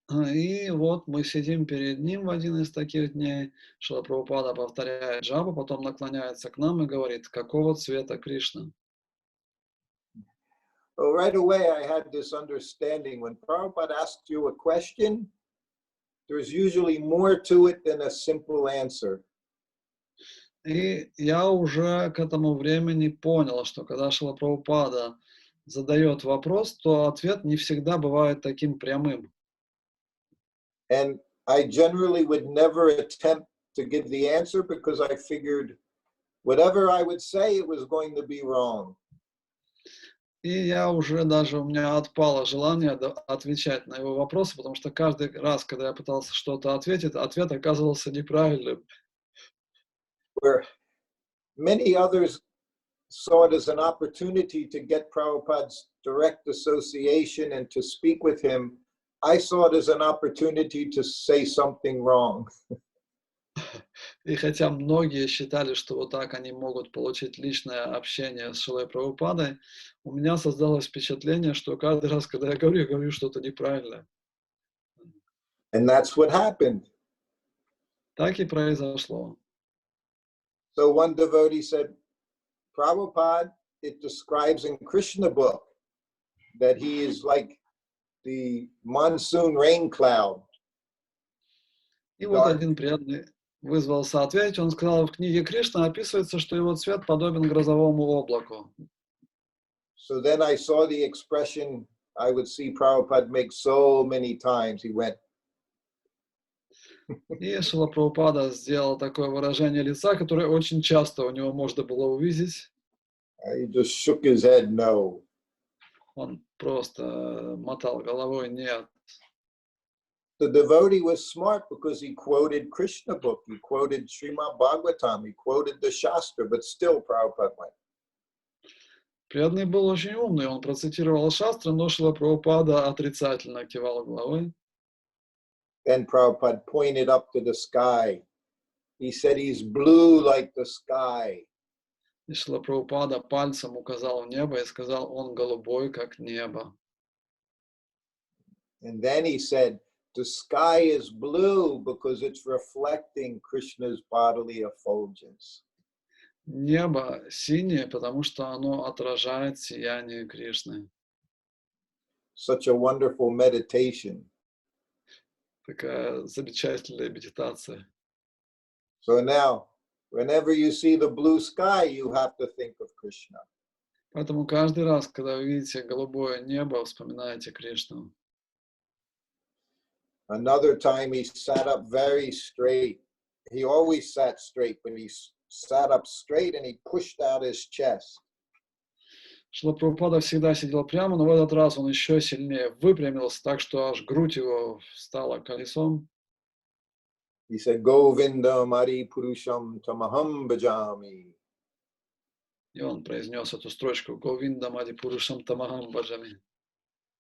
Speaker 2: И вот мы сидим перед ним в один из таких дней. Шрила Прабхупада повторяет джапу, потом наклоняется к нам и говорит, какого цвета Кришна?
Speaker 1: Well, right away I had this understanding. When Prabhupada asks you a question, there's usually more to it than a simple answer.
Speaker 2: И я уже к этому времени понял, что когда Шрила Прабхупада задает вопрос, то ответ не всегда бывает таким прямым.
Speaker 1: And I generally would never attempt to give the answer because I figured whatever I would say, it was going to be wrong.
Speaker 2: И я уже даже, у меня отпало желание отвечать на его вопросы, потому что каждый раз, когда я пытался что-то ответить, ответ оказывался неправильным.
Speaker 1: Where many others saw it as an opportunity to get Prabhupada's direct association and to speak with him, I saw it as an opportunity to say something wrong.
Speaker 2: И хотя многие считали, что вот так они могут получить личное общение с Шрилой Прабхупадой, у меня создалось впечатление, что каждый раз, когда я говорю что-то неправильное.
Speaker 1: And that's what happened.
Speaker 2: Так и произошло.
Speaker 1: So one devotee said, Prabhupada, it describes in Krishna book that he is like the monsoon rain cloud.
Speaker 2: И вот один преданный вызвался ответить, он сказал, в книге Кришна описывается, что его цвет подобен грозовому облаку.
Speaker 1: So then I saw the expression I would see Prabhupada make so many times. He went.
Speaker 2: И Шрила Прабхупада сделал такое выражение лица, которое очень часто у него можно было увидеть.
Speaker 1: He just shook his head no.
Speaker 2: Он просто мотал головой нет.
Speaker 1: The devotee was smart because he quoted Krishna book, he quoted Srimad Bhagavatam, he quoted the Shastra, but still Prabhupada went.
Speaker 2: Преданный был очень умный, он процитировал Шастру, но Шрила Прабхупада отрицательно кивал головой.
Speaker 1: Then Prabhupada pointed up to the sky. He said he's blue like the sky.
Speaker 2: И Шрила Прабхупада пальцем указал в небо и сказал, он голубой, как небо.
Speaker 1: And then he said, the sky is blue because it's reflecting Krishna's bodily effulgence.
Speaker 2: Небо синее, потому что оно отражает сияние Кришны.
Speaker 1: Such a wonderful meditation.
Speaker 2: Такая замечательная медитация.
Speaker 1: So now, whenever you see the blue sky, you have to think of Krishna.
Speaker 2: Поэтому каждый раз, когда вы видите голубое небо, вспоминайте Кришну.
Speaker 1: Another time he sat up very straight. He always sat straight, but he sat up straight and he pushed out his chest.
Speaker 2: Шрила Прабхупада всегда сидел прямо, но в этот раз он еще сильнее выпрямился, так что аж грудь его стала колесом.
Speaker 1: He said, Govinda Mari Purusham Tamaham Bhajami.
Speaker 2: И он произнес эту строчку «Говинда Мади Пурушам Тамахам Баджами».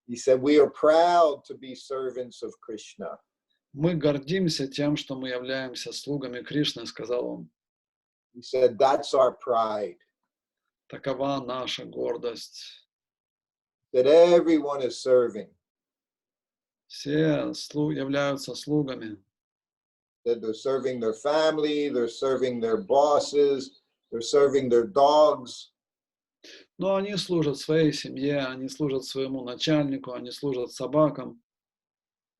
Speaker 1: He said, we are proud to be servants of Krishna.
Speaker 2: Мы гордимся тем, что мы являемся слугами Кришны, сказал он.
Speaker 1: He said, that's our pride.
Speaker 2: Такова наша гордость.
Speaker 1: That everyone is serving.
Speaker 2: Все являются слугами.
Speaker 1: That they're serving their family, they're serving their bosses, they're serving their dogs.
Speaker 2: Но они служат своей семье, они служат своему начальнику, они служат собакам.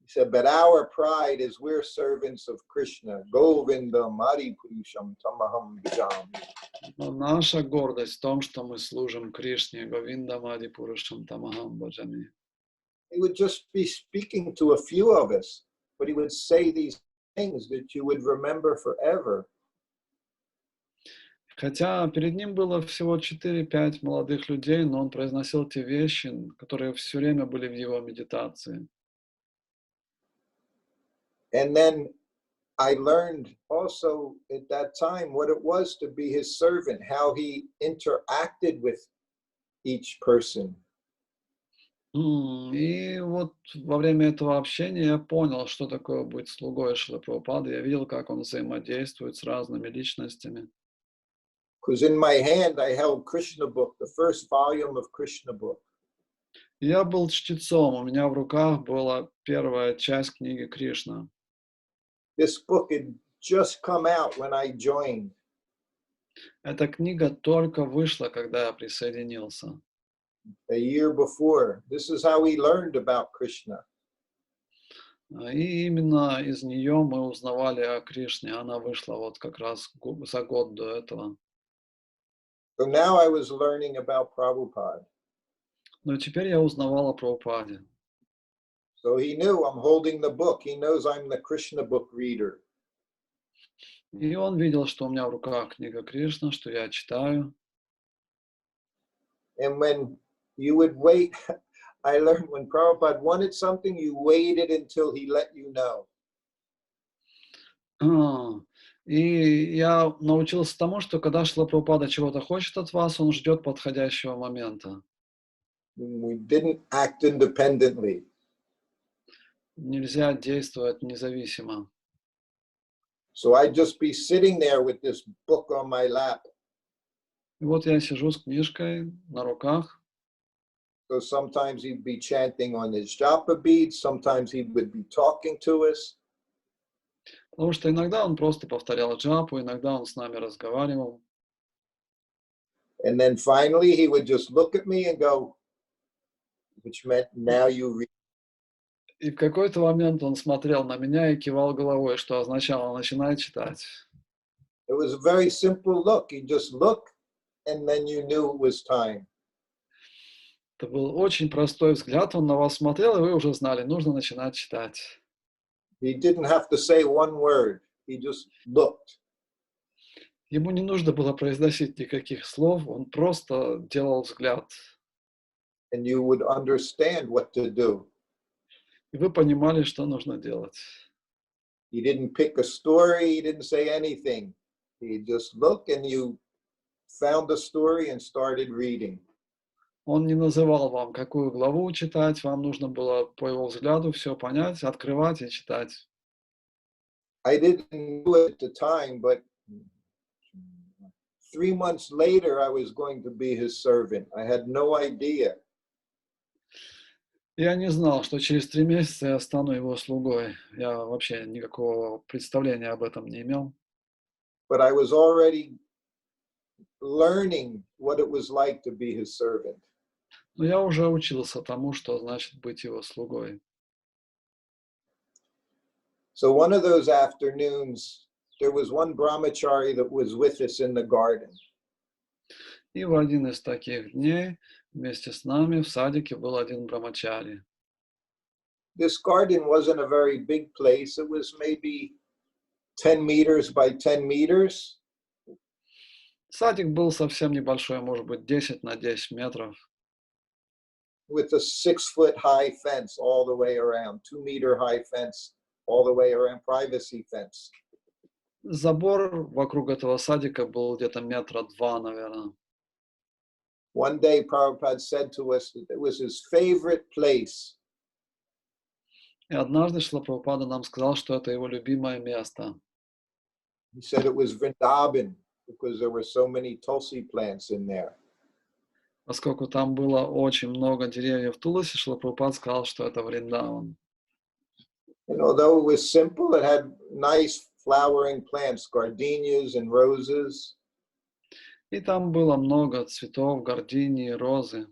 Speaker 1: He said, but our pride is we're servants of Krishna. Govinda Mari Purusham Tamaham Bhajami.
Speaker 2: Но наша гордость в том, что мы служим Кришне, Говиндам Ади Пурушам Тамахам Баджами.
Speaker 1: He would just be speaking to a few of us, but he would say these things that you would remember forever.
Speaker 2: Хотя перед ним было всего 4-5 молодых людей, но он произносил те вещи, которые все время были в его медитации.
Speaker 1: And then I learned also at that time what it was to be his servant, how he interacted with each person.
Speaker 2: И вот во время этого общения я понял, что такое быть слугой Шрилы Прабхупады. Я видел, как он взаимодействует с разными личностями.
Speaker 1: Because in my hand I held Krishna book, the first volume of Krishna book.
Speaker 2: Я был чтецом, у меня в руках была первая часть книги Кришна.
Speaker 1: This book had just come out when I joined.
Speaker 2: Эта книга только вышла, когда я присоединился.
Speaker 1: A year before. This is how we learned about Krishna.
Speaker 2: И именно из нее мы узнавали о Кришне. Она вышла вот как раз за год до этого.
Speaker 1: So now I was learning about Prabhupada.
Speaker 2: Но теперь я узнавал о Прабхупаде.
Speaker 1: So he knew I'm holding the book. He knows I'm the Krishna book reader.
Speaker 2: И он видел, что у меня в руках книга Кришна, что я читаю.
Speaker 1: And when you would wait, I learned when Prabhupada wanted something, you waited until he let you know.
Speaker 2: И я научился тому, что когда Шрила Прабхупада чего-то хочет от вас, он ждет подходящего момента.
Speaker 1: We didn't act independently.
Speaker 2: Нельзя действовать независимо.
Speaker 1: So I'd just be sitting there with this book on my lap.
Speaker 2: И вот я сижу с книжкой на руках.
Speaker 1: So sometimes he'd be chanting on his japa beads, sometimes he would be talking to us.
Speaker 2: Потому что иногда он просто повторял джапу, иногда он с нами разговаривал.
Speaker 1: And then finally he would just look at me and go, which meant now you read.
Speaker 2: И в какой-то момент он смотрел на меня и кивал головой, что означало «начинай читать».
Speaker 1: It was a very simple look. He just looked and then you knew it was time.
Speaker 2: Это был очень простой взгляд, он на вас смотрел, и вы уже знали, нужно начинать читать.
Speaker 1: He didn't have to say one word. He just looked.
Speaker 2: Ему не нужно было произносить никаких слов, он просто делал взгляд.
Speaker 1: And you would understand what to do.
Speaker 2: И вы понимали, что нужно делать.
Speaker 1: He didn't pick a story. He didn't say anything. He just looked and you found the story and started reading.
Speaker 2: Он не называл вам, какую главу читать, вам нужно было по его взгляду все понять, открывать и читать.
Speaker 1: I didn't know it at the time, but 3 months later, I was going to be his servant. I had no idea.
Speaker 2: Я не знал, что через 3 месяца я стану его слугой. Я вообще никакого представления об этом не имел.
Speaker 1: But I was already learning what it was like to be his servant.
Speaker 2: Но я уже учился тому, что значит быть его слугой.
Speaker 1: So one of those afternoons, there was one brahmachari that was with us in the garden.
Speaker 2: И в один из таких дней вместе с нами в садике был один брамачари.
Speaker 1: This garden wasn't a very big place. It was maybe 10 meters by 10 meters.
Speaker 2: Садик был совсем небольшой, может быть, 10 на 10 метров.
Speaker 1: With a 6-foot high fence all the way around, 2-meter high fence all the way around, privacy fence.
Speaker 2: Забор вокруг этого садика был где-то 2 метра, наверное.
Speaker 1: One day, Prabhupada said to us that it was his favorite place.
Speaker 2: И однажды Шрила Прабхупада нам сказал, что это его любимое место.
Speaker 1: He said it was Vrindavan because there were so many tulsi plants in there.
Speaker 2: Поскольку там было очень много деревьев Туласи, Шрила Прабхупада сказал, что это Вриндаван.
Speaker 1: And although it was simple, it had nice flowering plants, gardenias and roses.
Speaker 2: И там было много цветов, гардении, розы.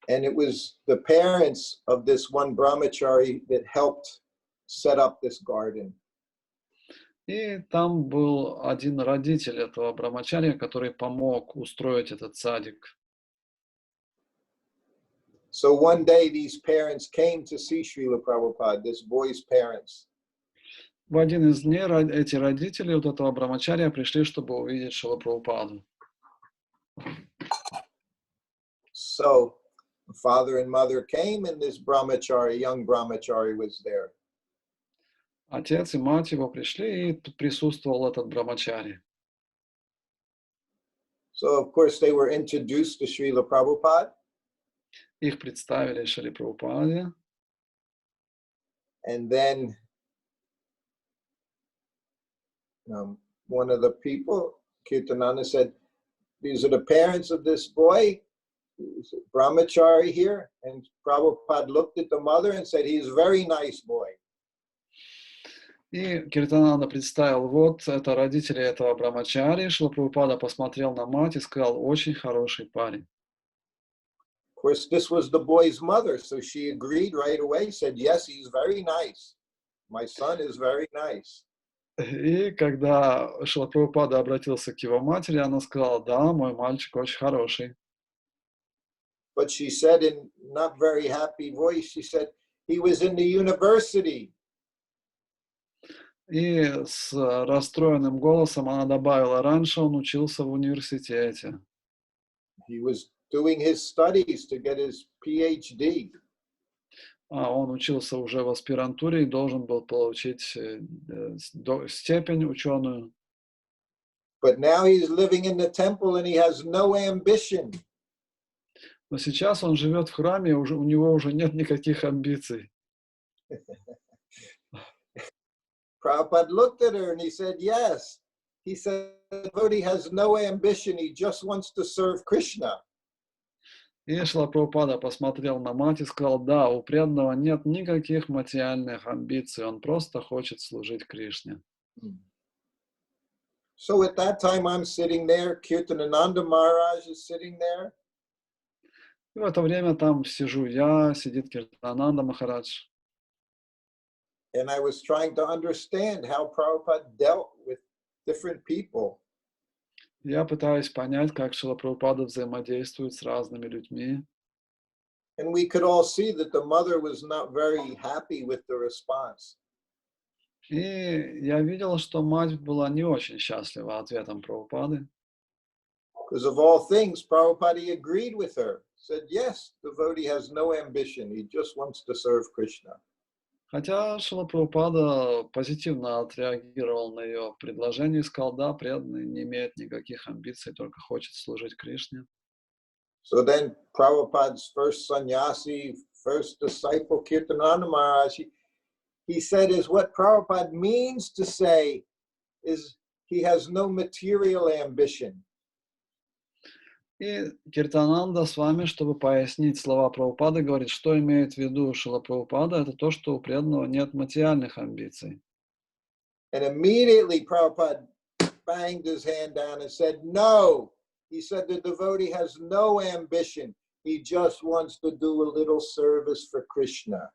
Speaker 1: And it was the parents of this one brahmachari that helped set up this garden.
Speaker 2: И там был один родитель этого брамачарья, который помог устроить этот садик.
Speaker 1: So one day these parents came to see Srila Prabhupada, this boy's parents.
Speaker 2: В один из дней эти родители вот этого брамачарья пришли, чтобы увидеть Шрила Прабхупаду.
Speaker 1: So father and mother came, and this brahmachari, young brahmachari, was there.
Speaker 2: Отец и мать его пришли, и тут присутствовал этот брамачари.
Speaker 1: So of course they were introduced to Srila Prabhupada.
Speaker 2: Их представили Шриле Прабхупаде.
Speaker 1: And then one of the people, Kirtananda, said, these are the parents of this boy, brahmachari here. And Prabhupada looked at the mother and said, he's a very nice boy.
Speaker 2: И Киртананда представил, вот это родители этого брамачари. Шрила Прабхупада посмотрел на мать и сказал, очень хороший парень.
Speaker 1: Of course, this was the boy's mother, so she agreed right away, said, yes, he's very nice. My son is very nice.
Speaker 2: И когда Шрила Прабхупада обратился к его матери, она сказала, да, мой мальчик очень хороший.
Speaker 1: But she said in not very happy voice, she said, he was in the university.
Speaker 2: И с расстроенным голосом она добавила, раньше он учился в университете.
Speaker 1: He was doing his studies to get his PhD.
Speaker 2: А он учился уже в аспирантуре и должен был получить степень ученую.
Speaker 1: But now he's living in the temple and he has no ambition.
Speaker 2: Но сейчас он живет в храме, и у него уже нет никаких амбиций.
Speaker 1: Prabhupada looked at her and he said, yes. He said, the devotee has no ambition. He just wants to serve Krishna.
Speaker 2: И Шрила Прабхупада посмотрел на мать и сказал, да, у преданного нет никаких материальных амбиций, он просто хочет служить Кришне.
Speaker 1: So at that time I'm sitting there, Kirtanananda Maharaj is sitting there.
Speaker 2: И в это время там сижу я, сидит Киртананда Махарадж.
Speaker 1: And I was trying to understand how Prabhupada dealt with different people.
Speaker 2: Я пытаюсь понять, как Шрила Прабхупада взаимодействует с разными людьми.
Speaker 1: And we could all see that the mother was not very happy with the response.
Speaker 2: И я видел, что мать была не очень счастлива ответом Прабхупады.
Speaker 1: Because of all things, Prabhupada agreed with her. Said, yes, the devotee has no ambition. He just wants to serve Krishna.
Speaker 2: Хотя Шрила Прабхупада позитивно отреагировал на ее предложение и сказал, да, преданный не имеет никаких амбиций, только хочет служить Кришне.
Speaker 1: So then Prabhupada's first sannyasi, first disciple, Kirtananda Maharaj, he said is what Prabhupada means to say is he has no material ambition.
Speaker 2: И Киртананда с вами, чтобы пояснить слова Прабхупады, говорит, что имеет в виду Шрила Прабхупада, это то, что у преданного нет материальных амбиций.
Speaker 1: And immediately Prabhupada banged his hand down and said, no. He said the devotee has no ambition. He just wants to do a little service for Krishna.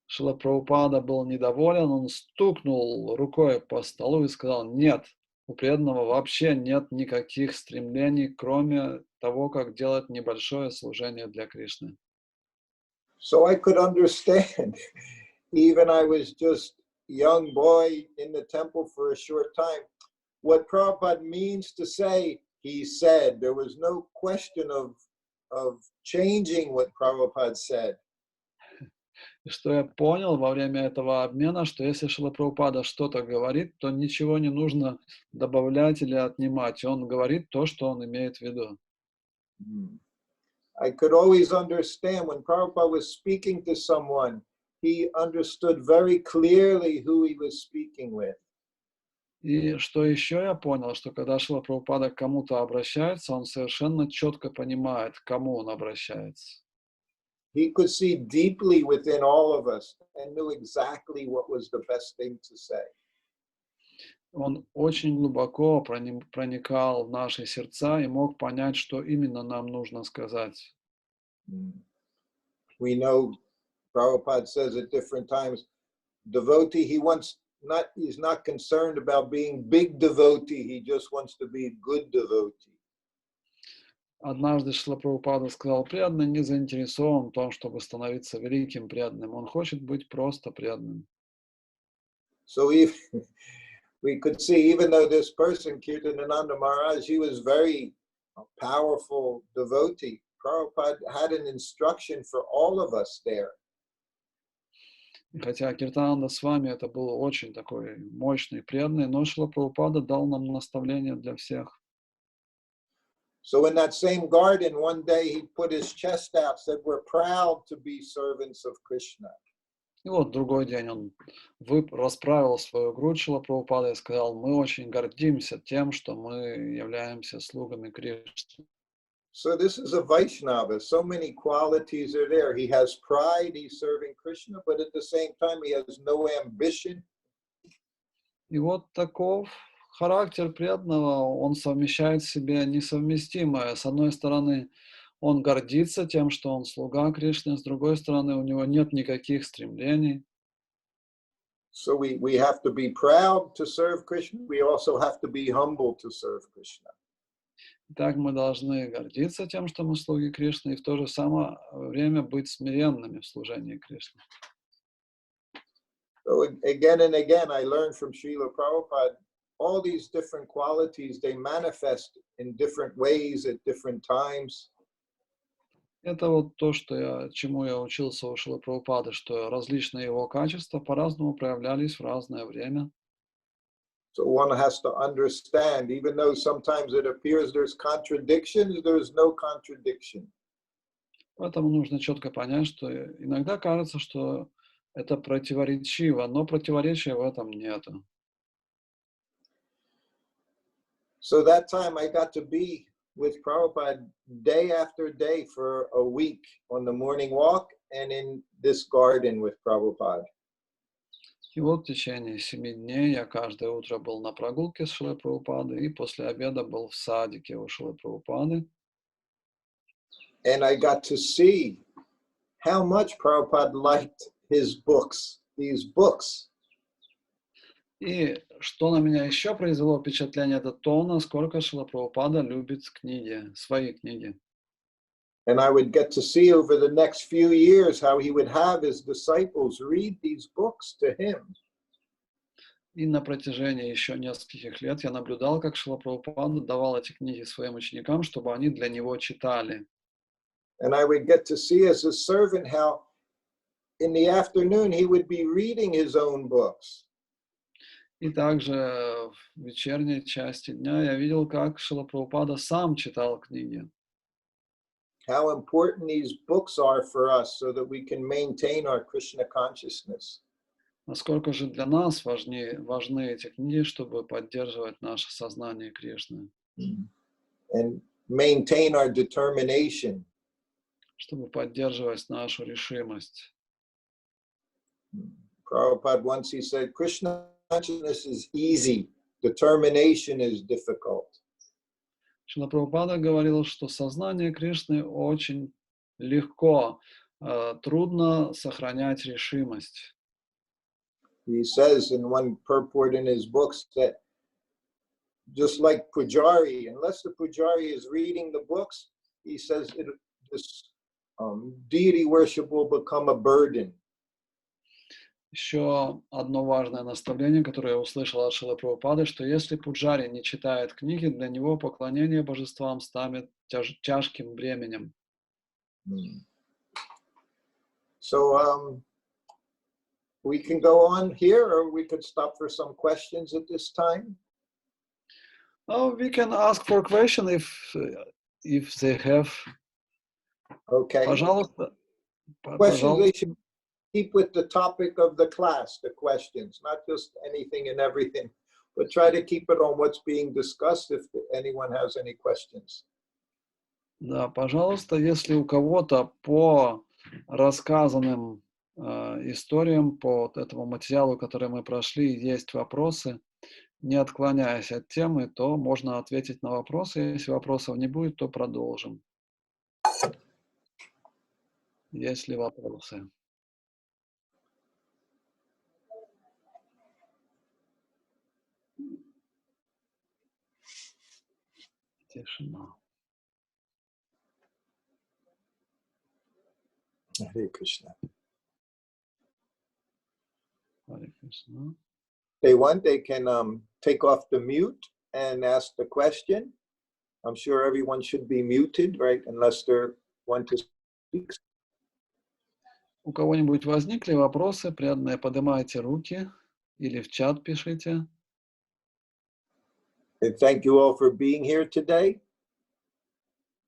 Speaker 2: Шрила Прабхупада был недоволен, он стукнул рукой по столу и сказал, нет, у преданного вообще нет никаких стремлений, кроме того, как делать небольшое служение для Кришны.
Speaker 1: So I could understand, even I was just a young boy in the temple for a short time, what Prabhupada means to say, he said. There was no question of changing what Prabhupada said.
Speaker 2: И что я понял во время этого обмена, что если Шрила Прабхупада что-то говорит, то ничего не нужно добавлять или отнимать. Он говорит то, что он имеет в виду.
Speaker 1: I could always understand when Prabhupada was speaking to someone, he understood very clearly who he was speaking with.
Speaker 2: И что еще я понял, что когда Шрила Прабхупада к кому-то обращается, он совершенно четко понимает, к кому он обращается.
Speaker 1: He could see deeply within all of us and knew exactly what was the best thing to say.
Speaker 2: Он очень глубоко проникал в наши сердца и мог понять, что именно нам нужно сказать.
Speaker 1: We know Prabhupada says at different times, devotee, he wants he's not concerned about being big devotee. He just wants to be good devotee.
Speaker 2: Однажды Шрила Прабхупада сказал, преданный не заинтересован в том, чтобы становиться великим преданным. Он хочет быть просто преданным.
Speaker 1: So we could see, even though this person, Kirtanananda Maharaj, he was very powerful devotee, Prabhupada had an instruction for all of us there.
Speaker 2: И хотя Киртананда с вами это был очень такой мощный, преданный, но Шрила Прабхупада дал нам наставление для всех.
Speaker 1: So in that same garden, one day he put his chest out, said, "We're proud to be servants of Krishna."
Speaker 2: И вот другой день он расправил свою грудь Шрила Прабхупада и сказал, мы очень гордимся тем, что мы являемся слугами Кришны.
Speaker 1: So this is a Vaishnava. So many qualities are there. He has pride, he's serving Krishna, but at the same time, he has no ambition.
Speaker 2: И вот таков характер преданного, он совмещает в себе несовместимое. С одной стороны, он гордится тем, что он слуга Кришны, с другой стороны, у него нет никаких стремлений.
Speaker 1: So we have to be proud to serve Krishna. We also have to be humble to serve Krishna.
Speaker 2: Так мы должны гордиться тем, что мы слуги Кришны, и в то же самое время быть смиренными в служении Кришне.
Speaker 1: So again and again, I learned from Srila Prabhupada, all these different qualities, they manifest in different ways at different times.
Speaker 2: Это вот то, чему я учился у Шрилы Прабхупады, что различные его качества по-разному проявлялись в разное время.
Speaker 1: So one has to understand, even though sometimes it appears there's contradictions, there's no contradiction.
Speaker 2: Поэтому нужно четко понять, что иногда кажется, что это противоречиво, но противоречия в этом нет.
Speaker 1: So that time I got to be with Prabhupada day after day for a week on the morning walk and in this garden with Prabhupada.
Speaker 2: И вот в течение 7 дней я каждое утро был на прогулке с Шрилой Прабхупадой, и после обеда был в садике у Шрилы Прабхупады.
Speaker 1: And I got to see how much Prabhupada liked his books, these books.
Speaker 2: И что на меня еще произвело впечатление, это то, насколько Шрила Прабхупада любит книги, свои книги.
Speaker 1: And I would get to see over the next few years how he would have his disciples read these books to him.
Speaker 2: И на протяжении еще нескольких лет я наблюдал, как Шрила Прабхупада давал эти книги своим ученикам, чтобы они для него читали.
Speaker 1: And I would get to see as a servant how in the afternoon he would be reading his own books.
Speaker 2: И также в вечерней части дня я видел, как Шрила Прабхупада сам читал книги.
Speaker 1: How important these books are for us so that we can maintain our Krishna consciousness.
Speaker 2: Насколько же для нас важны эти книги, чтобы поддерживать наше сознание Кришны.
Speaker 1: And maintain our determination.
Speaker 2: Чтобы поддерживать нашу решимость.
Speaker 1: Prabhupada once he said, Krishna consciousness is easy, determination is difficult.
Speaker 2: Шрила Прабхупада говорил, что сознание Кришны очень легко, трудно сохранять решимость.
Speaker 1: He says in one purport in his books that just like Pujari, unless the Pujari is reading the books, he says this deity worship will become a burden.
Speaker 2: Еще одно важное наставление, которое я услышал от Шрилы Прабхупады, что если пуджари не читает книги, для него поклонение божествам станет тяжким бременем.
Speaker 1: So we can go on here, or we could stop for some questions at this time.
Speaker 2: Oh, we can ask for question if they have.
Speaker 1: Okay.
Speaker 2: Пожалуйста.
Speaker 1: Questions, they should keep with the topic of the class, the questions, not just anything and everything, but try to keep it on what's being discussed if anyone has any questions.
Speaker 2: Да, пожалуйста, если у кого-то по рассказанным историям, по этому материалу, который мы прошли, есть вопросы, не отклоняясь от темы, то можно ответить на вопросы. Если вопросов не будет, то продолжим. Есть ли вопросы? Тишина.
Speaker 1: Hare Krishna.
Speaker 2: Харе Кришна.
Speaker 1: They want, they can take off the mute and ask the question. I'm sure everyone should be muted, right? Unless they want to speak.
Speaker 2: У кого-нибудь возникли вопросы, преданные, поднимайте руки или в чат пишите.
Speaker 1: And thank you all for being here today.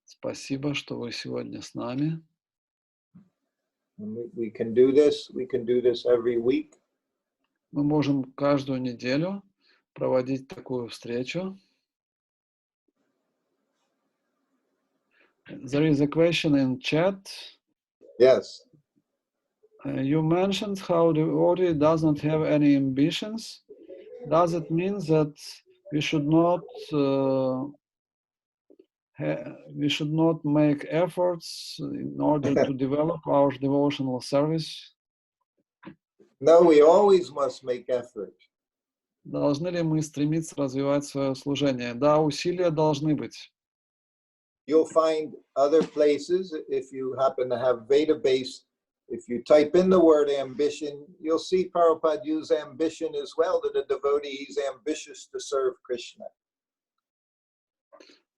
Speaker 2: Спасибо, что вы сегодня с нами.
Speaker 1: We can do this. We can do this every week.
Speaker 2: Мы можем каждую неделю проводить такую встречу. There is a question in chat.
Speaker 1: Yes.
Speaker 2: You mentioned how the devotee does not have any ambitions. Does it mean that we should not make efforts in order to develop our devotional service?
Speaker 1: No, we always must make effort.
Speaker 2: Должны ли мы стремиться развивать свое служение? Да, усилия должны быть.
Speaker 1: You'll find other places, if you happen to have Veda-based, if you type in the word ambition, you'll see Prabhupada use ambition as well, that a devotee is ambitious to serve Krishna.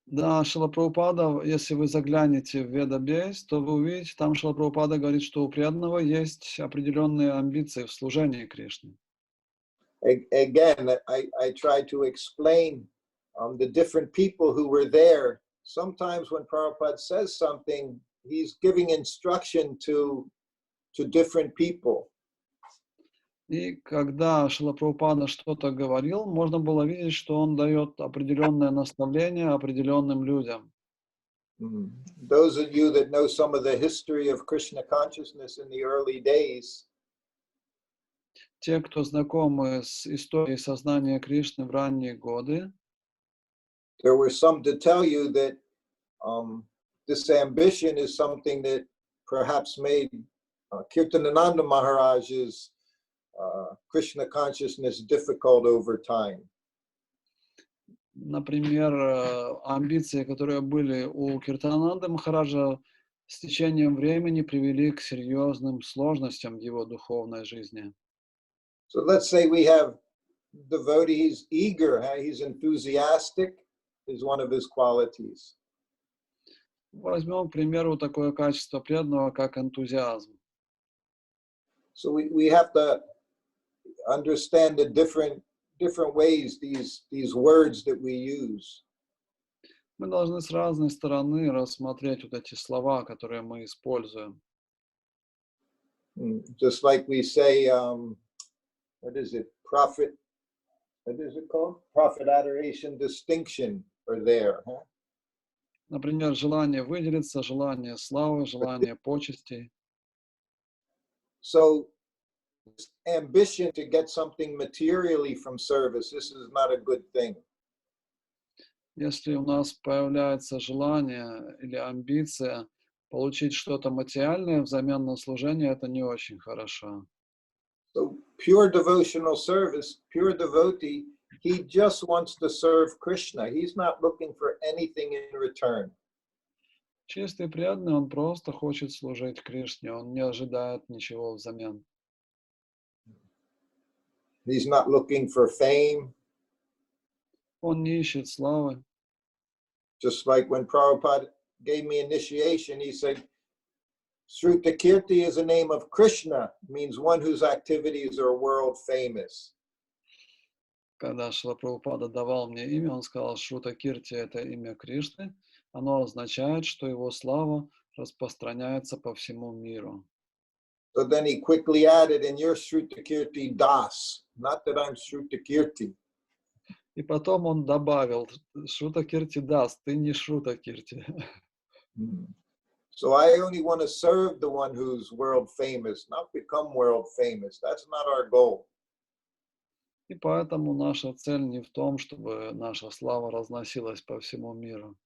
Speaker 2: Да, Шрила Прабхупада, если вы заглянете в Веда-бейс, то вы увидите, там Шрила Прабхупада говорит, что у преданного есть определенные амбиции в служении Кришне.
Speaker 1: Again, I try to explain the different people who were there. Sometimes when Prabhupada says something, he's giving instruction to different people.
Speaker 2: И когда Шрила Прабхупада что-то говорил, можно было видеть, что он дает определенное наставление определенным людям.
Speaker 1: Those of you that know some of the history of Krishna consciousness in the early days,
Speaker 2: Те, кто знакомы с историей сознания Кришны в ранние годы,
Speaker 1: there were some to tell you that this ambition is something that perhaps made Kirtanananda Maharaj's Krishna consciousness difficult over time.
Speaker 2: например, амбиции, которые были у Киртананды Махараджа, с течением времени привели к серьезным сложностям в его духовной жизни.
Speaker 1: So let's say we have devotee, he's eager, he's enthusiastic, is one of his qualities.
Speaker 2: Возьмем, к примеру, такое качество преданного, как энтузиазм.
Speaker 1: So we have to understand the different ways these words that we use.
Speaker 2: Мы должны с разной стороны рассмотреть вот эти слова, которые мы используем.
Speaker 1: Just like we say, what is it? Prophet, what is it called? Prophet adoration distinction are there. Huh?
Speaker 2: Например, желание выделиться, желание славы, желание почестей.
Speaker 1: So ambition to get something materially from service, this is not a good thing.
Speaker 2: Если у нас появляется желание или амбиция получить что-то материальное взамен на служение, это не очень хорошо.
Speaker 1: So pure devotional service, pure devotee, he just wants to serve Krishna. He's not looking for anything in return.
Speaker 2: Чистый преданный, он просто хочет служить Кришне, он не ожидает ничего взамен.
Speaker 1: He's not looking for fame.
Speaker 2: Он не ищет славы.
Speaker 1: Just like when Prabhupada gave me initiation, he said, Shrutakirti is a name of Krishna, means one whose activities are world famous.
Speaker 2: Когда Шрила Прабхупада давал мне имя, он сказал, Шрутакирти — это имя Кришны. Оно означает, что его слава распространяется по всему миру.
Speaker 1: So then he quickly added, and you're Shrutakirti Das, not that I'm Shrutakirti.
Speaker 2: И потом он добавил, Шрутакирти Das, ты не Шрутакирти.
Speaker 1: So I only want to serve the one who's world famous, not become world famous. That's not our goal.
Speaker 2: И поэтому наша цель не в том, чтобы наша слава разносилась по всему миру.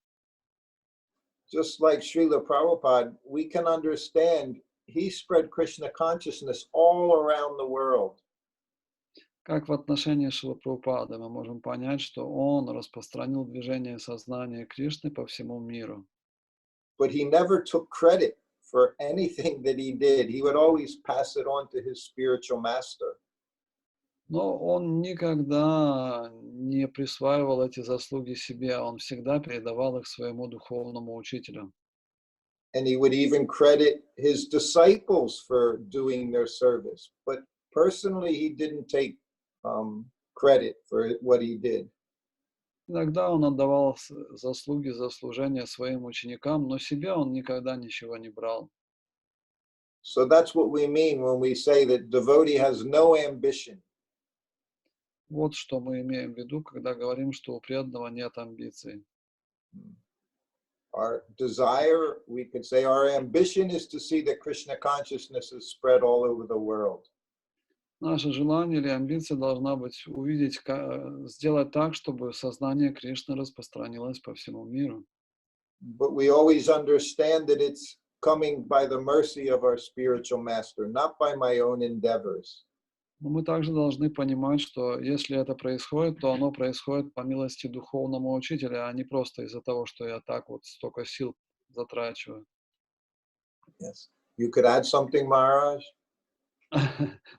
Speaker 1: Just like Srila Prabhupada, we can understand he spread Krishna consciousness all around the world.
Speaker 2: Как в отношении Шрила Прабхупады мы можем понять, что он распространил движение сознания Кришны по всему миру?
Speaker 1: But he never took credit for anything that he did. He would always pass it on to his spiritual master.
Speaker 2: Но он никогда не присваивал эти заслуги себе, он всегда передавал их своему духовному учителю.
Speaker 1: And he would even credit his disciples for doing their service. But personally, he didn't take credit for what he did.
Speaker 2: Иногда он отдавал заслуги за служение своим ученикам, но себе он никогда ничего не брал.
Speaker 1: So that's what we mean when we say that devotee has no ambition.
Speaker 2: Вот что мы имеем в виду, когда говорим, что у преданного нет амбиций.
Speaker 1: Our desire, we could say our ambition is to see that Krishna consciousness is spread all over the world.
Speaker 2: Наше желание или амбиция должна быть увидеть, сделать так, чтобы сознание Кришны распространилось по всему миру.
Speaker 1: But we always understand that it's coming by the mercy of our spiritual master, not by my own endeavors.
Speaker 2: Но мы также должны понимать, что если это происходит, то оно происходит по милости духовного учителя, а не просто из-за того, что я так вот столько сил затрачиваю.
Speaker 1: Yes. You could add something, Maharaj?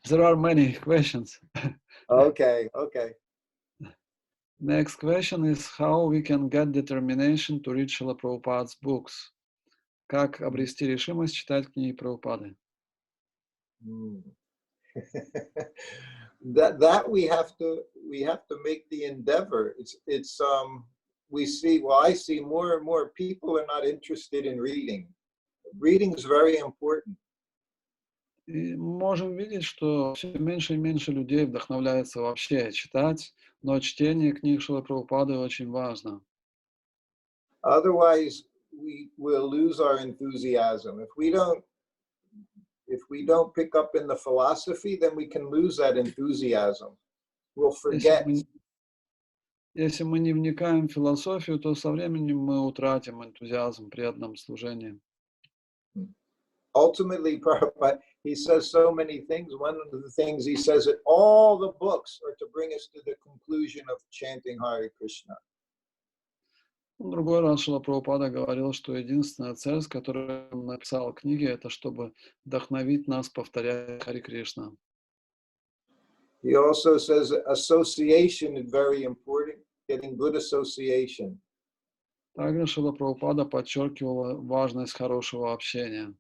Speaker 2: There are many questions.
Speaker 1: Okay.
Speaker 2: Next question is how we can get determination to read Srila Prabhupada's books. Как обрести решимость читать книги Прабхупады?
Speaker 1: that we have to make the endeavor. I see more and more people are not interested in reading. Reading is very important.
Speaker 2: И можем видеть, что все меньше и меньше людей вдохновляется вообще читать, но чтение книг Шрилы Прабхупады очень важно.
Speaker 1: Otherwise, we will lose our enthusiasm. If we don't pick up in the philosophy, then we can lose that enthusiasm. We'll forget.
Speaker 2: Если мы не вникаем в философию, то со временем мы утратим энтузиазм при одном служении.
Speaker 1: Ultimately, Prabhupada, he says so many things. One of the things he says that all the books are to bring us to the conclusion of chanting Hare Krishna.
Speaker 2: В другой раз Шрила Прабхупада говорил, что единственная цель, с которой он написал книги, это чтобы вдохновить нас повторять Харе Кришна.
Speaker 1: He also says association is very important, getting good association.
Speaker 2: Также Шрила Прабхупада подчеркивал важность хорошего общения.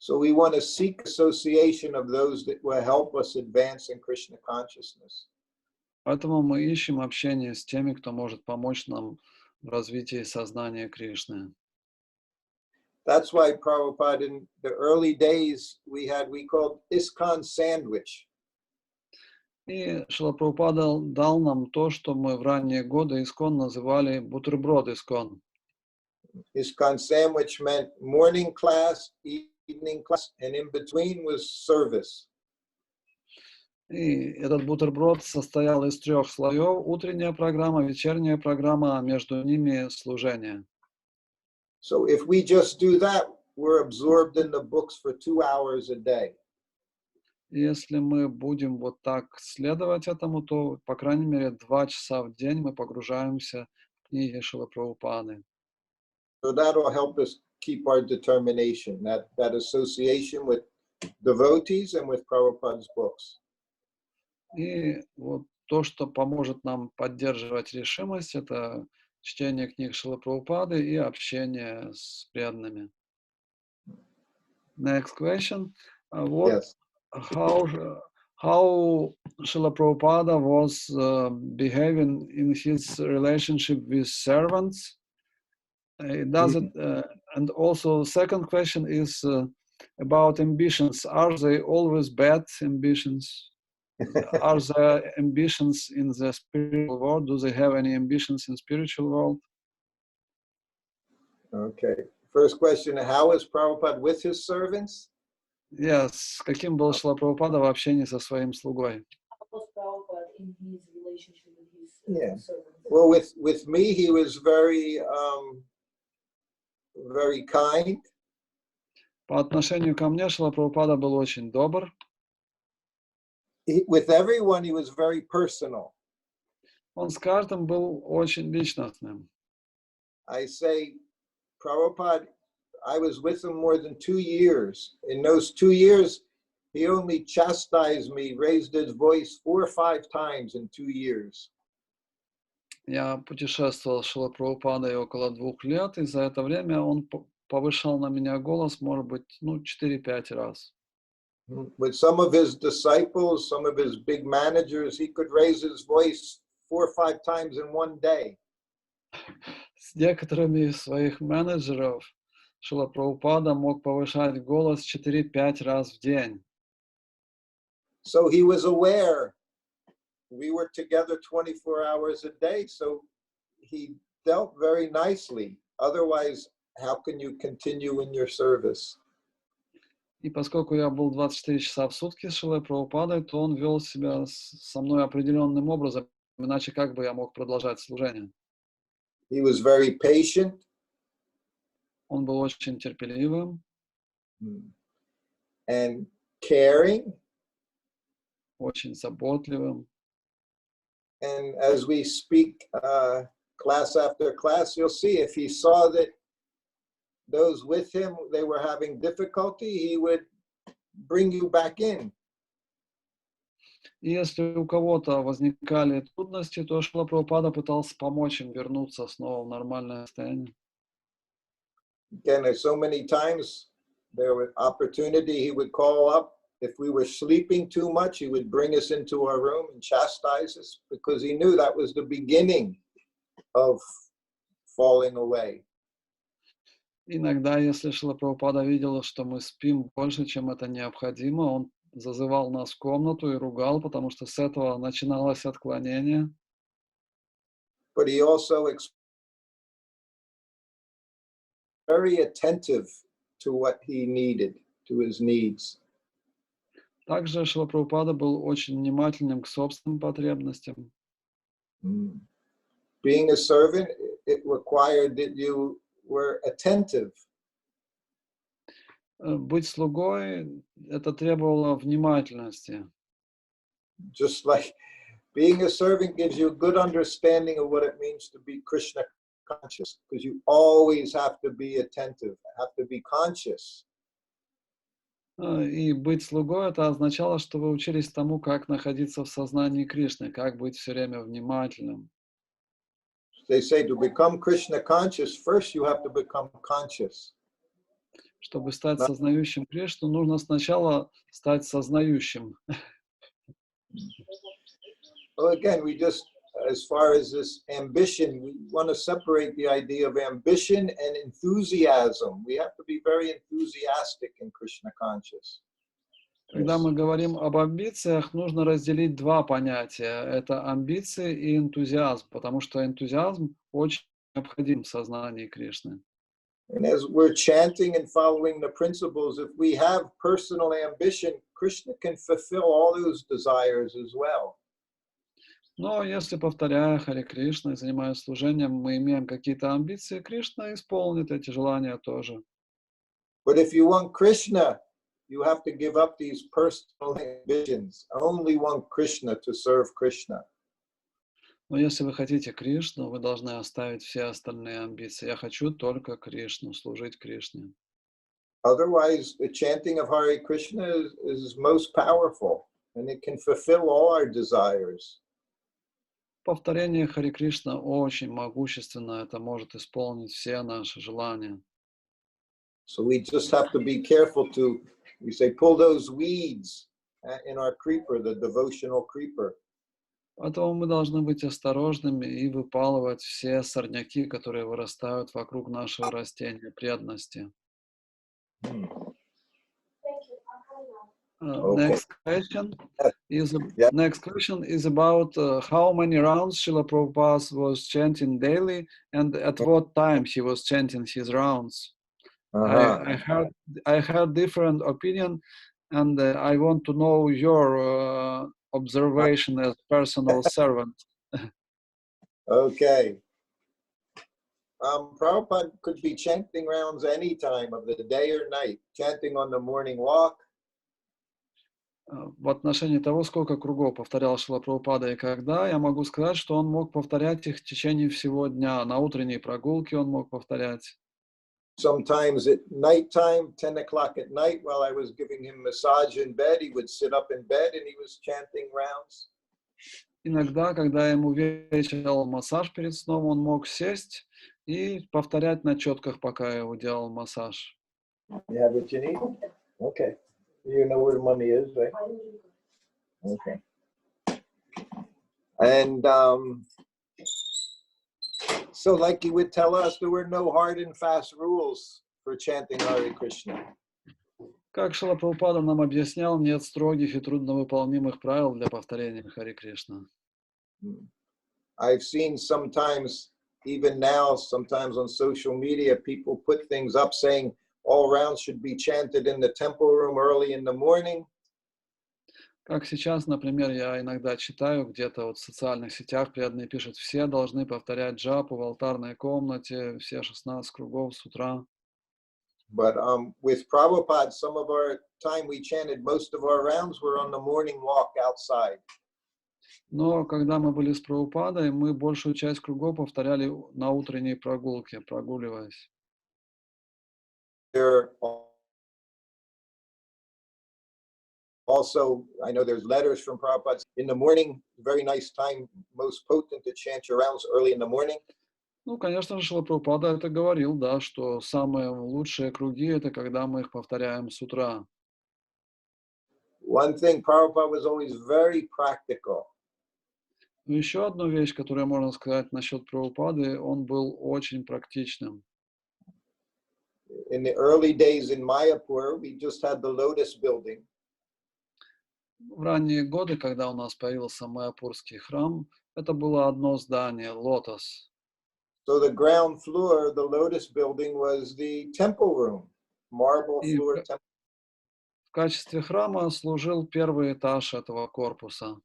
Speaker 1: So we want to seek association of those that will help us advance in Krishna consciousness.
Speaker 2: Поэтому мы ищем общение с теми, кто может помочь нам в развитии сознания Кришны.
Speaker 1: That's why Prabhupada in the early days we called ISKCON sandwich.
Speaker 2: И Шрила Прабхупада дал нам то, что мы в ранние годы ISKCON называли бутерброд ISKCON.
Speaker 1: ISKCON sandwich meant morning class, evening class, and in between was service.
Speaker 2: И этот бутерброд состоял из 3 слоев: утренняя программа, вечерняя программа, а между ними служение.
Speaker 1: So if we just do that, we're absorbed in the books for 2 hours a day.
Speaker 2: Если мы будем вот так следовать этому, то, по крайней мере, 2 часа в день мы погружаемся в книги Шрилы Прабхупады.
Speaker 1: So that will help us keep our determination, that association with devotees and with Prabhupada's books.
Speaker 2: И вот то, что поможет нам поддерживать решимость, это чтение книг Шрилы Прабхупады и общение с преданными. Next question.
Speaker 1: Yes.
Speaker 2: How Srila Prabhupada was behaving in his relationship with servants? And also, second question is about ambitions. Are they always bad ambitions? Are there ambitions in the spiritual world? Do they have any ambitions in spiritual world?
Speaker 1: Okay. First question, how is Prabhupada with his servants?
Speaker 2: Yes. Каким был Шрила Прабхупада в общении со своим слугой?
Speaker 3: How was Prabhupada in his relationship with his servants?
Speaker 1: Well, with me, he was very kind.
Speaker 2: По отношению ко мне Шрила Прабхупада был очень добр.
Speaker 1: With everyone, he was very personal.
Speaker 2: Он с каждым был очень личностным.
Speaker 1: I say, Prabhupada, I was with him more than 2 years. In those 2 years, he only chastised me, raised his voice 4 or 5 times in 2 years.
Speaker 2: Я путешествовал с Шрилой Прабхупадой около 2 лет, и за это время он повышал на меня голос, может быть, 4-5 раз.
Speaker 1: With some of his disciples, some of his big managers, he could raise his voice 4 or 5 times in one day.
Speaker 2: С некоторыми из своих менеджеров Шрила Прабхупада мог повышать голос 4-5 раз в день.
Speaker 1: So he was aware. We were together 24 hours a day, so he dealt very nicely. Otherwise, how can you continue in your service?
Speaker 2: И поскольку я был 24 часа в сутки с Шрилой Прабхупадой, то он вел себя со мной определенным образом, иначе как бы я мог продолжать служение?
Speaker 1: He was very patient.
Speaker 2: Он был очень терпеливым.
Speaker 1: And caring.
Speaker 2: Очень заботливым.
Speaker 1: And as we speak class after class, you'll see if he saw that those with him, they were having difficulty, he would bring you back in.
Speaker 2: И если у кого-то возникали трудности, то Шрила Прабхупада пытался помочь им вернуться снова в нормальное состояние.
Speaker 1: Again, there's so many times there was opportunity, he would call up. If we were sleeping too much, he would bring us into our room and chastise us because he knew that was the beginning of falling away.
Speaker 2: Иногда, если Шрила Прабхупада видел, что мы спим больше, чем это необходимо, он зазывал нас в комнату и ругал, потому что с этого начиналось отклонение.
Speaker 1: But he also very attentive to what he needed, to his needs.
Speaker 2: Также Шрила Прабхупада был очень внимательным к собственным потребностям.
Speaker 1: Being a servant, it required that you were attentive.
Speaker 2: Быть слугой — это требовало внимательности.
Speaker 1: Just like being a servant gives you a good understanding of what it means to be Krishna conscious, because you always have to be attentive, have to be conscious.
Speaker 2: И быть слугой — это означало, что вы учились тому, как находиться в сознании Кришны, как быть все время внимательным.
Speaker 1: They say to become Krishna conscious, first you have to become conscious.
Speaker 2: Чтобы стать сознающим Кришну, нужно сначала стать сознающим.
Speaker 1: Well, again, we just, as far as this ambition, we want to separate the idea of ambition and enthusiasm. We have to be very enthusiastic in Krishna conscious.
Speaker 2: Когда мы говорим об амбициях, нужно разделить два понятия. Это амбиции и энтузиазм, потому что энтузиазм очень необходим в сознании Кришны.
Speaker 1: And as we're chanting and following the principles, if we have personal ambition, Krishna can fulfill all those desires as well.
Speaker 2: Но если, повторяя Харе Кришна и занимаясь служением, мы имеем какие-то амбиции, Кришна исполнит эти желания тоже.
Speaker 1: But if you want Krishna, you have to give up these personal ambitions. I only want Krishna to serve Krishna.
Speaker 2: Но если вы хотите Кришну, вы должны оставить все остальные амбиции. Я хочу только Кришну, служить Кришне.
Speaker 1: Otherwise, the chanting of Hare Krishna is most powerful, and it can fulfill all our desires.
Speaker 2: Повторение Харе Кришна очень могущественно, это может исполнить все наши желания.
Speaker 1: So we just have to be careful to, we say, pull those weeds in our creeper, the devotional creeper.
Speaker 2: Поэтому мы должны быть осторожными и выпалывать все сорняки, которые вырастают вокруг нашего растения преданности. Next question is about how many rounds Srila Prabhupada was chanting daily and at what time he was chanting his rounds. I heard different opinion, and I want to know your observation as personal servant.
Speaker 1: Okay. Prabhupada could be chanting rounds any time of the day or night, chanting on the morning walk.
Speaker 2: В отношении того, сколько кругов повторял Шрила Прабхупада и когда, я могу сказать, что он мог повторять их в течение всего дня. На утренней прогулке он мог повторять.
Speaker 1: Sometimes at nighttime, 10 o'clock at night, while I was giving him massage in bed, he would sit up in bed and he was chanting rounds.
Speaker 2: Иногда, когда я ему вечером делал массаж перед сном, он мог сесть и повторять на четках, пока я его делал массаж.
Speaker 1: You have what you need? Okay. You know where money is, right? Okay. And so like he would tell us, there were no hard and fast rules for chanting Hare Krishna.
Speaker 2: Как Шрила Прабхупада нам объяснял, нет строгих и трудновыполнимых правил для повторения Харе Кришна.
Speaker 1: I've seen sometimes, even now, sometimes on social media, people put things up saying all rounds should be chanted in the temple room early in the morning.
Speaker 2: Как сейчас, например, я иногда читаю где-то вот в социальных сетях, преданные пишут, все должны повторять джапу в алтарной комнате, все 16 кругов с утра.
Speaker 1: But with Prabhupada, some of our time we chanted, most of our rounds were on the morning walk outside.
Speaker 2: Но когда мы были с Прабхупадой, мы большую часть кругов повторяли на утренней прогулке, прогуливаясь.
Speaker 1: There also, I know there's letters from Prabhupada. In the morning, very nice time, most potent to chant your rounds early in the morning.
Speaker 2: Ну, конечно же, Шрила Прабхупада это говорил, да, что самые лучшие круги это когда мы их повторяем с утра.
Speaker 1: One thing, Prabhupada was always very practical.
Speaker 2: Но еще одну вещь, которую можно сказать насчет Прабхупады, он был очень практичным.
Speaker 1: In the early days in Mayapur, we just had the Lotus building.
Speaker 2: В ранние годы, когда у нас появился Майяпурский храм, это было одно здание, Лотос.
Speaker 1: So the ground floor, the Lotus building, was the temple room, marble
Speaker 2: И
Speaker 1: floor temple.
Speaker 2: в качестве храма служил первый этаж этого корпуса.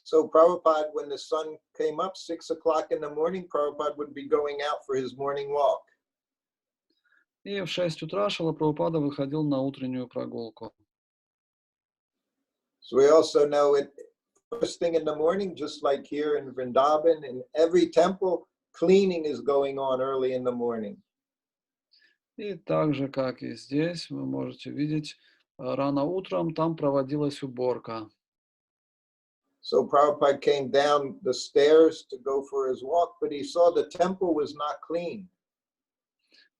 Speaker 1: So Prabhupada, when the sun came up, 6 o'clock in the morning, Prabhupada would be going out for his morning walk.
Speaker 2: И в 6 утра Шрила Прабхупада выходил на утреннюю прогулку.
Speaker 1: So we also know it first thing in the morning, just like here in Vrindavan, in every temple, cleaning is going on early in the morning.
Speaker 2: И так же, как и здесь, вы можете видеть, рано утром там проводилась уборка.
Speaker 1: So Prabhupada came down the stairs to go for his walk, but he saw the temple was not clean.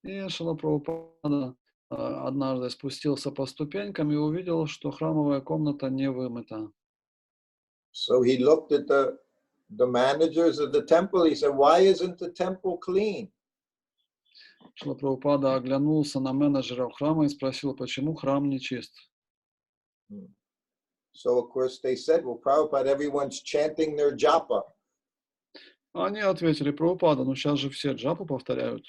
Speaker 2: И Шрила Прабхупада однажды спустился по ступенькам и увидел, что храмовая комната не вымыта.
Speaker 1: So he looked at the managers of the temple. He said, "Why isn't the temple clean?"
Speaker 2: Шрила Прабхупада оглянулся на менеджеров храма и спросил, почему храм не чист.
Speaker 1: So of course they said, "Well, Prabhupada, everyone's chanting their japa."
Speaker 2: Они ответили, Прабхупада, ну сейчас же все джапу повторяют.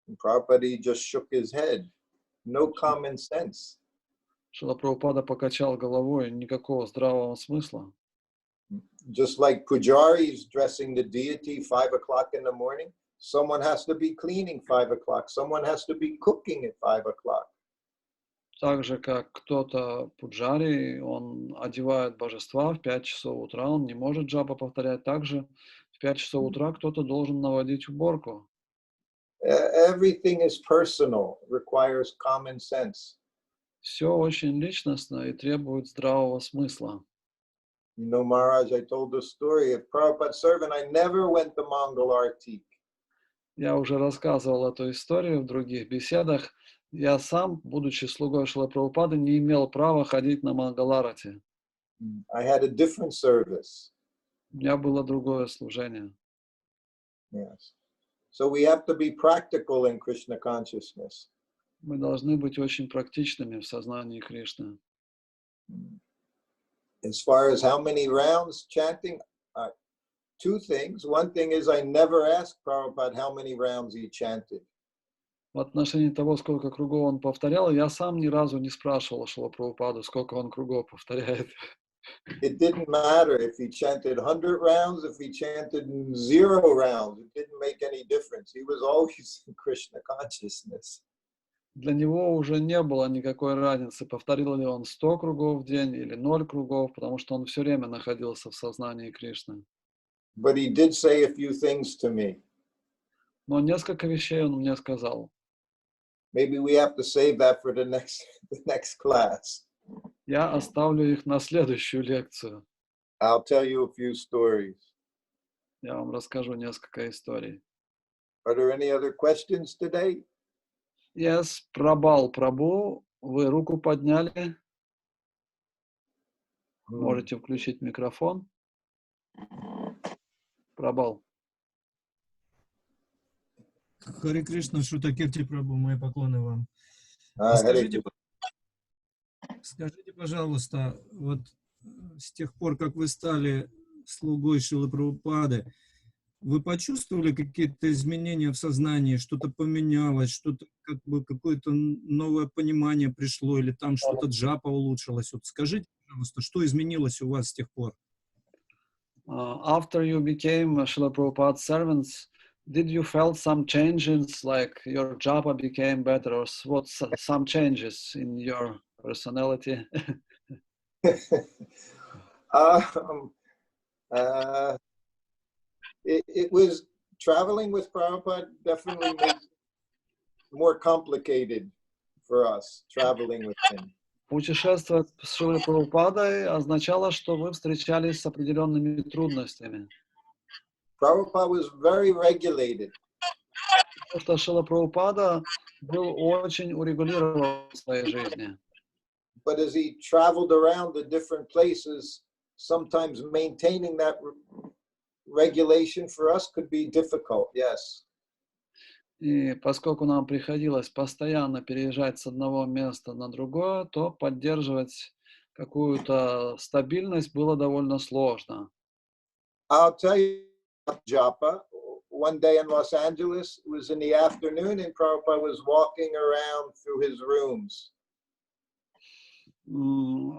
Speaker 1: And Prabhupada, he just shook his head. No common sense.
Speaker 2: Шрила Прабхупада покачал головой, никакого здравого смысла.
Speaker 1: Just like pujaris dressing the deity 5 o'clock in the morning, someone has to be cleaning 5 o'clock. Someone has to be cooking at 5 o'clock.
Speaker 2: Так же, как кто-то пуджари, он одевает божества в 5 часов утра, он не может джапа повторять. Также в 5 часов утра кто-то должен наводить уборку.
Speaker 1: Everything is personal, requires common sense.
Speaker 2: Все очень личностно и требует здравого смысла.
Speaker 1: You know, Maharaj, I told the story of Prabhupada's servant. I never went to Mangal Artik.
Speaker 2: Я уже рассказывал эту историю в других беседах. Я сам, будучи слугой Шрилы Прабхупады, не имел права ходить на Мангаларати.
Speaker 1: I had a different service.
Speaker 2: У меня было другое служение.
Speaker 1: Yes. So we have to be practical in Krishna consciousness.
Speaker 2: Мы должны быть очень практичными в сознании Кришны.
Speaker 1: As far as how many rounds chanting, two things. One thing is I never asked Prabhupada how many rounds he chanted.
Speaker 2: В отношении того, сколько кругов он повторял, я сам ни разу не спрашивал Шрилу Прабхупаду, сколько он кругов повторяет.
Speaker 1: It didn't matter if he chanted 100 rounds, if he chanted 0 rounds. It didn't make any difference. He was always in Krishna consciousness.
Speaker 2: Для него уже не было никакой разницы, повторил ли он 100 кругов в день или 0 кругов, потому что он все время находился в сознании Кришны.
Speaker 1: But he did say a few things to me.
Speaker 2: Но несколько вещей он мне сказал.
Speaker 1: Maybe we have to save that for the next class.
Speaker 2: Я оставлю их на следующую лекцию.
Speaker 1: I'll tell you a few stories.
Speaker 2: Я вам расскажу несколько историй.
Speaker 1: Are there any other questions today?
Speaker 2: Yes, Прабху, вы руку подняли. Можете включить микрофон. Прабху.
Speaker 4: Харе Кришна, Шрутакирти, Прабху, мои поклоны вам. Скажите, пожалуйста, вот с тех пор, как вы стали слугой Шрилы Прабхупады, вы почувствовали какие-то изменения в сознании, что-то поменялось, что-то как бы какое-то новое понимание пришло, или там что-то джапа улучшилось? Вот скажите, пожалуйста, что изменилось у вас с тех пор?
Speaker 2: After you became Srila Prabhupada's servants, did you felt some changes, like your japa became better, or what some changes in your personality?
Speaker 1: It was traveling with Prabhupada definitely made it more complicated for us, traveling with him.
Speaker 2: Путешествовать с Шрилой Прабхупадой означало, что вы встречались с определенными трудностями.
Speaker 1: Prabhupada was very regulated.
Speaker 2: Потому что Шрила Прабхупада был очень урегулирован в своей жизни.
Speaker 1: But as he traveled around the different places, sometimes maintaining that regulation for us could be difficult, yes.
Speaker 2: И поскольку нам приходилось постоянно переезжать с одного места на другое, то поддерживать какую-то стабильность было довольно сложно.
Speaker 1: I'll tell you about japa. One day in Los Angeles, it was in the afternoon, and Prabhupada was walking around through his rooms.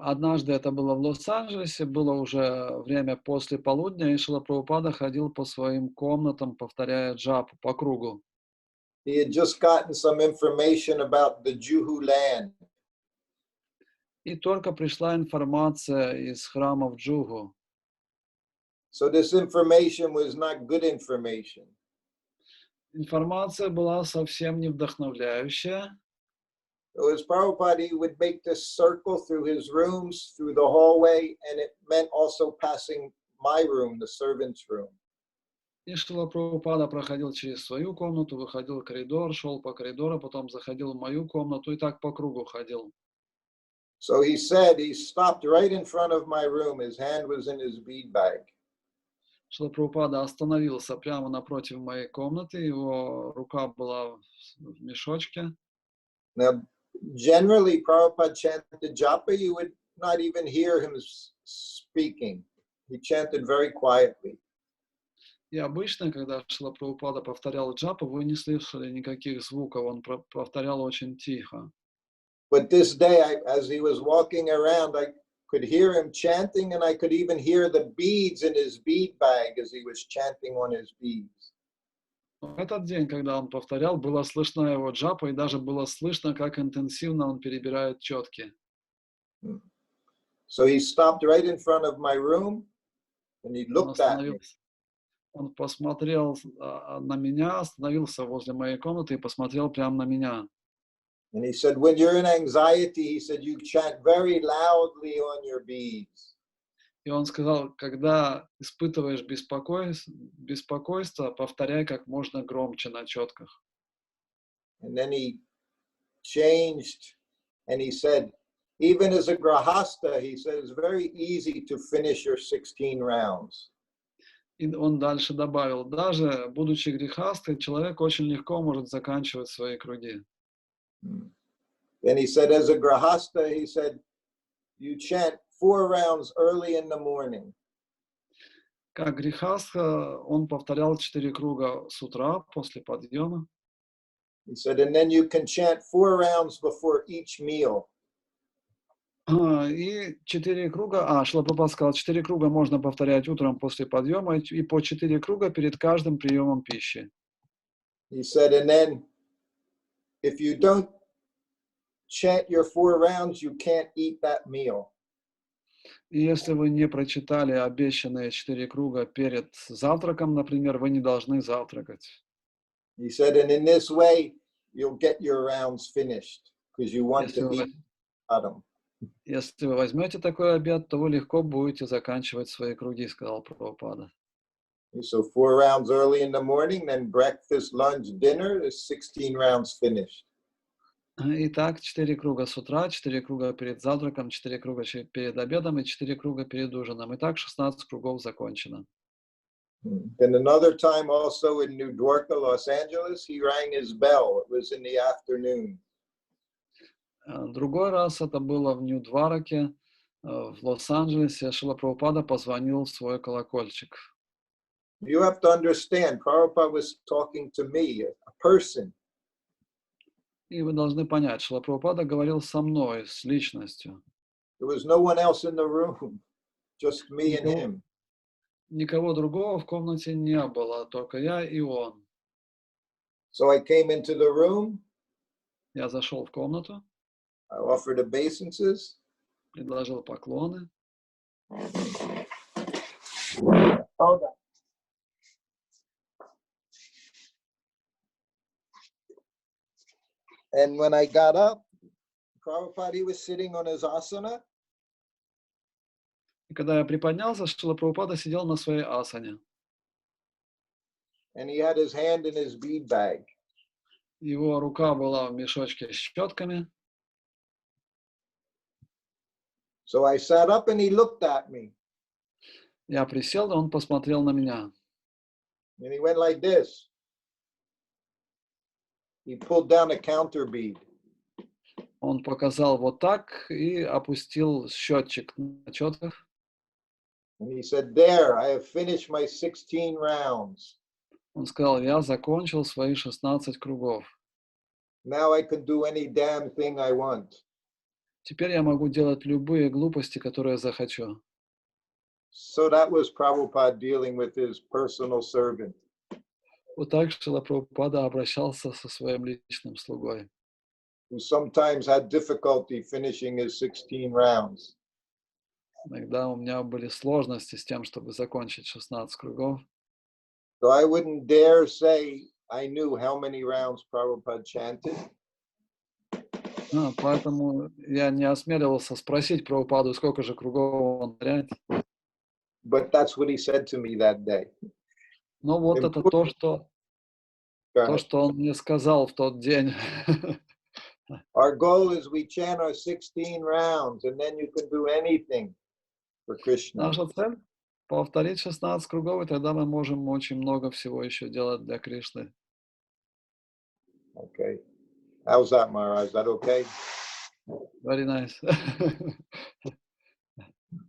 Speaker 2: Однажды это было в Лос-Анджелесе, было уже время после полудня, и Шрила Прабхупада ходил по своим комнатам, повторяя джапу по кругу.
Speaker 1: He had just gotten some information about the Juhu land.
Speaker 2: И только пришла информация из храма в Джугу.
Speaker 1: So this information was not good information.
Speaker 2: Информация была совсем не вдохновляющая.
Speaker 1: So as Prabhupada, he would make this circle through his rooms, through the hallway, and it meant also passing my room, the servant's room.
Speaker 2: И Шрила Прабхупада проходил через свою комнату, выходил в коридор, шел по коридору, потом заходил в мою комнату и так по кругу ходил.
Speaker 1: So he said he stopped right in front of my room. His hand was in his bead bag.
Speaker 2: Шрила Прабхупада остановился прямо напротив моей комнаты, его рука была в мешочке.
Speaker 1: Now, generally, Prabhupada chanted japa. You would not even hear him speaking. He chanted very quietly.
Speaker 2: И обычно, когда Шрила Прабхупада повторял джапу, вы не слышали никаких звуков, он повторял очень тихо.
Speaker 1: But this day, as he was walking around, I could hear him chanting, and I could even hear the beads in his bead bag as he was chanting on his beads.
Speaker 2: В этот день, когда он повторял, было слышно его джапа, и даже было слышно, как интенсивно он перебирает четки.
Speaker 1: So he stopped right in front of my room, and he looked at me.
Speaker 2: Он посмотрел на меня, остановился возле моей комнаты и посмотрел прямо на меня.
Speaker 1: And he said, when you're in anxiety, he said, you chant very loudly on your beads.
Speaker 2: И он сказал, когда испытываешь беспокойство, повторяй как можно громче на четках.
Speaker 1: And then he changed, and he said, even as a grahasta, he said, it's very easy to finish your 16 rounds.
Speaker 2: И он дальше добавил, даже будучи грехастой, человек очень легко может заканчивать свои круги.
Speaker 1: Then he said, as a grahasta, he said, you chant 4 rounds early in the morning.
Speaker 2: Как грехаста, он повторял 4 круга с утра после подъема.
Speaker 1: He said, and then you can chant 4 rounds before each meal.
Speaker 2: И 4 круга, Шрила Прабхупада сказал, 4 круга можно повторять утром после подъема и по 4 круга перед каждым приемом пищи.
Speaker 1: He said, and then if you don't chant your 4 rounds, you can't eat that meal.
Speaker 2: И если вы не прочитали обещанные 4 круга перед завтраком, например, вы не должны завтракать.
Speaker 1: He said, and in this way, you'll get your rounds finished because you want
Speaker 2: Если
Speaker 1: to
Speaker 2: вы,
Speaker 1: eat bottom.
Speaker 2: если вы возьмете такой обед, то вы легко будете заканчивать свои круги, сказал Прабхупада.
Speaker 1: So 4 rounds early in the morning, then breakfast, lunch, dinner, is 16 rounds finished.
Speaker 2: Итак, 4 круга с утра, 4 круга перед завтраком, 4 круга перед обедом и 4 круга перед ужином. Итак, 16 кругов закончено.
Speaker 1: Then another time also in New Dwarka, Los Angeles, he rang his bell. It was in the afternoon.
Speaker 2: Другой раз это было в Нью-Двараке, в Лос-Анджелесе. Шрила Прабхупада позвонил в свой колокольчик.
Speaker 1: You have to understand, Prabhupada was talking to me, a person.
Speaker 2: И вы должны понять, Шрила Прабхупада говорил со мной, с личностью.
Speaker 1: There was no one else in the room, just me and him.
Speaker 2: Никого другого в комнате не было, только я и он.
Speaker 1: So I came into the room.
Speaker 2: Я зашел в комнату,
Speaker 1: I offered obeisances.
Speaker 2: предложил поклоны.
Speaker 1: Hold on. And when I got up, Prabhupada, he was sitting on his asana.
Speaker 2: И когда я приподнялся, Шрила Прабхупада сидел на своей асане.
Speaker 1: And he had his hand in his bead bag.
Speaker 2: Его рука была в мешочке с щетками.
Speaker 1: So I sat up and he looked at me.
Speaker 2: Я присел, и он посмотрел на меня.
Speaker 1: And he went like this. He pulled down a counter bead.
Speaker 2: Он показал вот так и опустил счетчик на четках.
Speaker 1: And he said, there, I have finished my 16 rounds.
Speaker 2: Он сказал, я закончил свои 16 кругов.
Speaker 1: Now I can do any damn thing I want.
Speaker 2: Теперь я могу делать любые глупости, которые захочу.
Speaker 1: So that was Prabhupada dealing with his personal servant.
Speaker 2: Вот так Шрила Прабхупада обращался со своим личным слугой,
Speaker 1: Who sometimes had difficulty finishing his 16 rounds.
Speaker 2: Иногда у меня были сложности с тем, чтобы закончить 16 кругов.
Speaker 1: So I wouldn't dare say I knew how many rounds Prabhupada chanted.
Speaker 2: Поэтому я не осмеливался спросить Прабхупаду, сколько же кругов он творяет.
Speaker 1: But that's what he said to me that day.
Speaker 2: Но вот это то, что он мне сказал в тот день.
Speaker 1: Our goal is we chant our 16 rounds and then you can do anything for Krishna.
Speaker 2: Наша цель — повторить 16 кругов, и тогда мы можем очень много всего еще делать для Кришны.
Speaker 1: Okay. How's that, Maharaj? Is that okay?
Speaker 2: Very nice.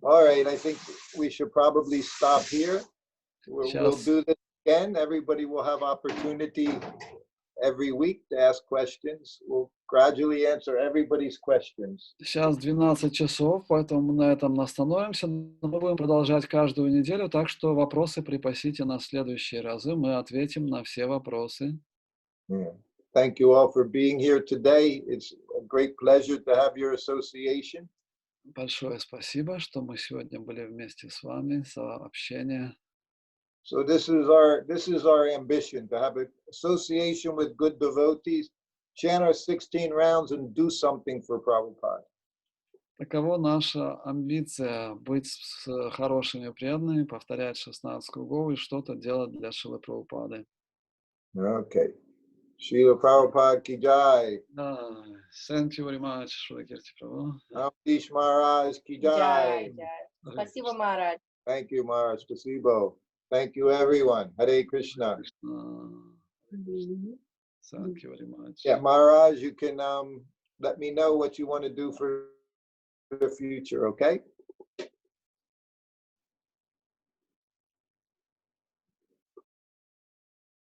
Speaker 1: All right. I think we should probably stop here. We'll do this again. Everybody will have opportunity every week to ask questions. We'll gradually answer everybody's questions.
Speaker 2: Сейчас 12 часов, поэтому мы на этом остановимся. Но мы будем продолжать каждую неделю, так что вопросы припасите на следующие разы. Мы ответим на все вопросы.
Speaker 1: Thank you all for being here today. It's a great pleasure to have your association.
Speaker 2: Большое спасибо, что мы сегодня были вместе с вами, сообщение.
Speaker 1: So this is our ambition, to have an association with good devotees, chant our 16 rounds and do something for Prabhupada.
Speaker 2: Таково наша амбиция — быть с хорошими преданными, повторять 16 кругов и что-то делать для Шрилы Прабхупады.
Speaker 1: Okay. Srila Prabhupada ki jai.
Speaker 2: Thank you very much, Шрутакирти Prabhu.
Speaker 1: Amrish Maharaj ki jai.
Speaker 3: Спасибо, Марарадж.
Speaker 1: Thank you, Maharaj. Spasibo. Thank you, everyone. Hare Krishna.
Speaker 2: Thank you very much.
Speaker 1: Yeah, Maharaj, you can let me know what you want to do for the future, okay?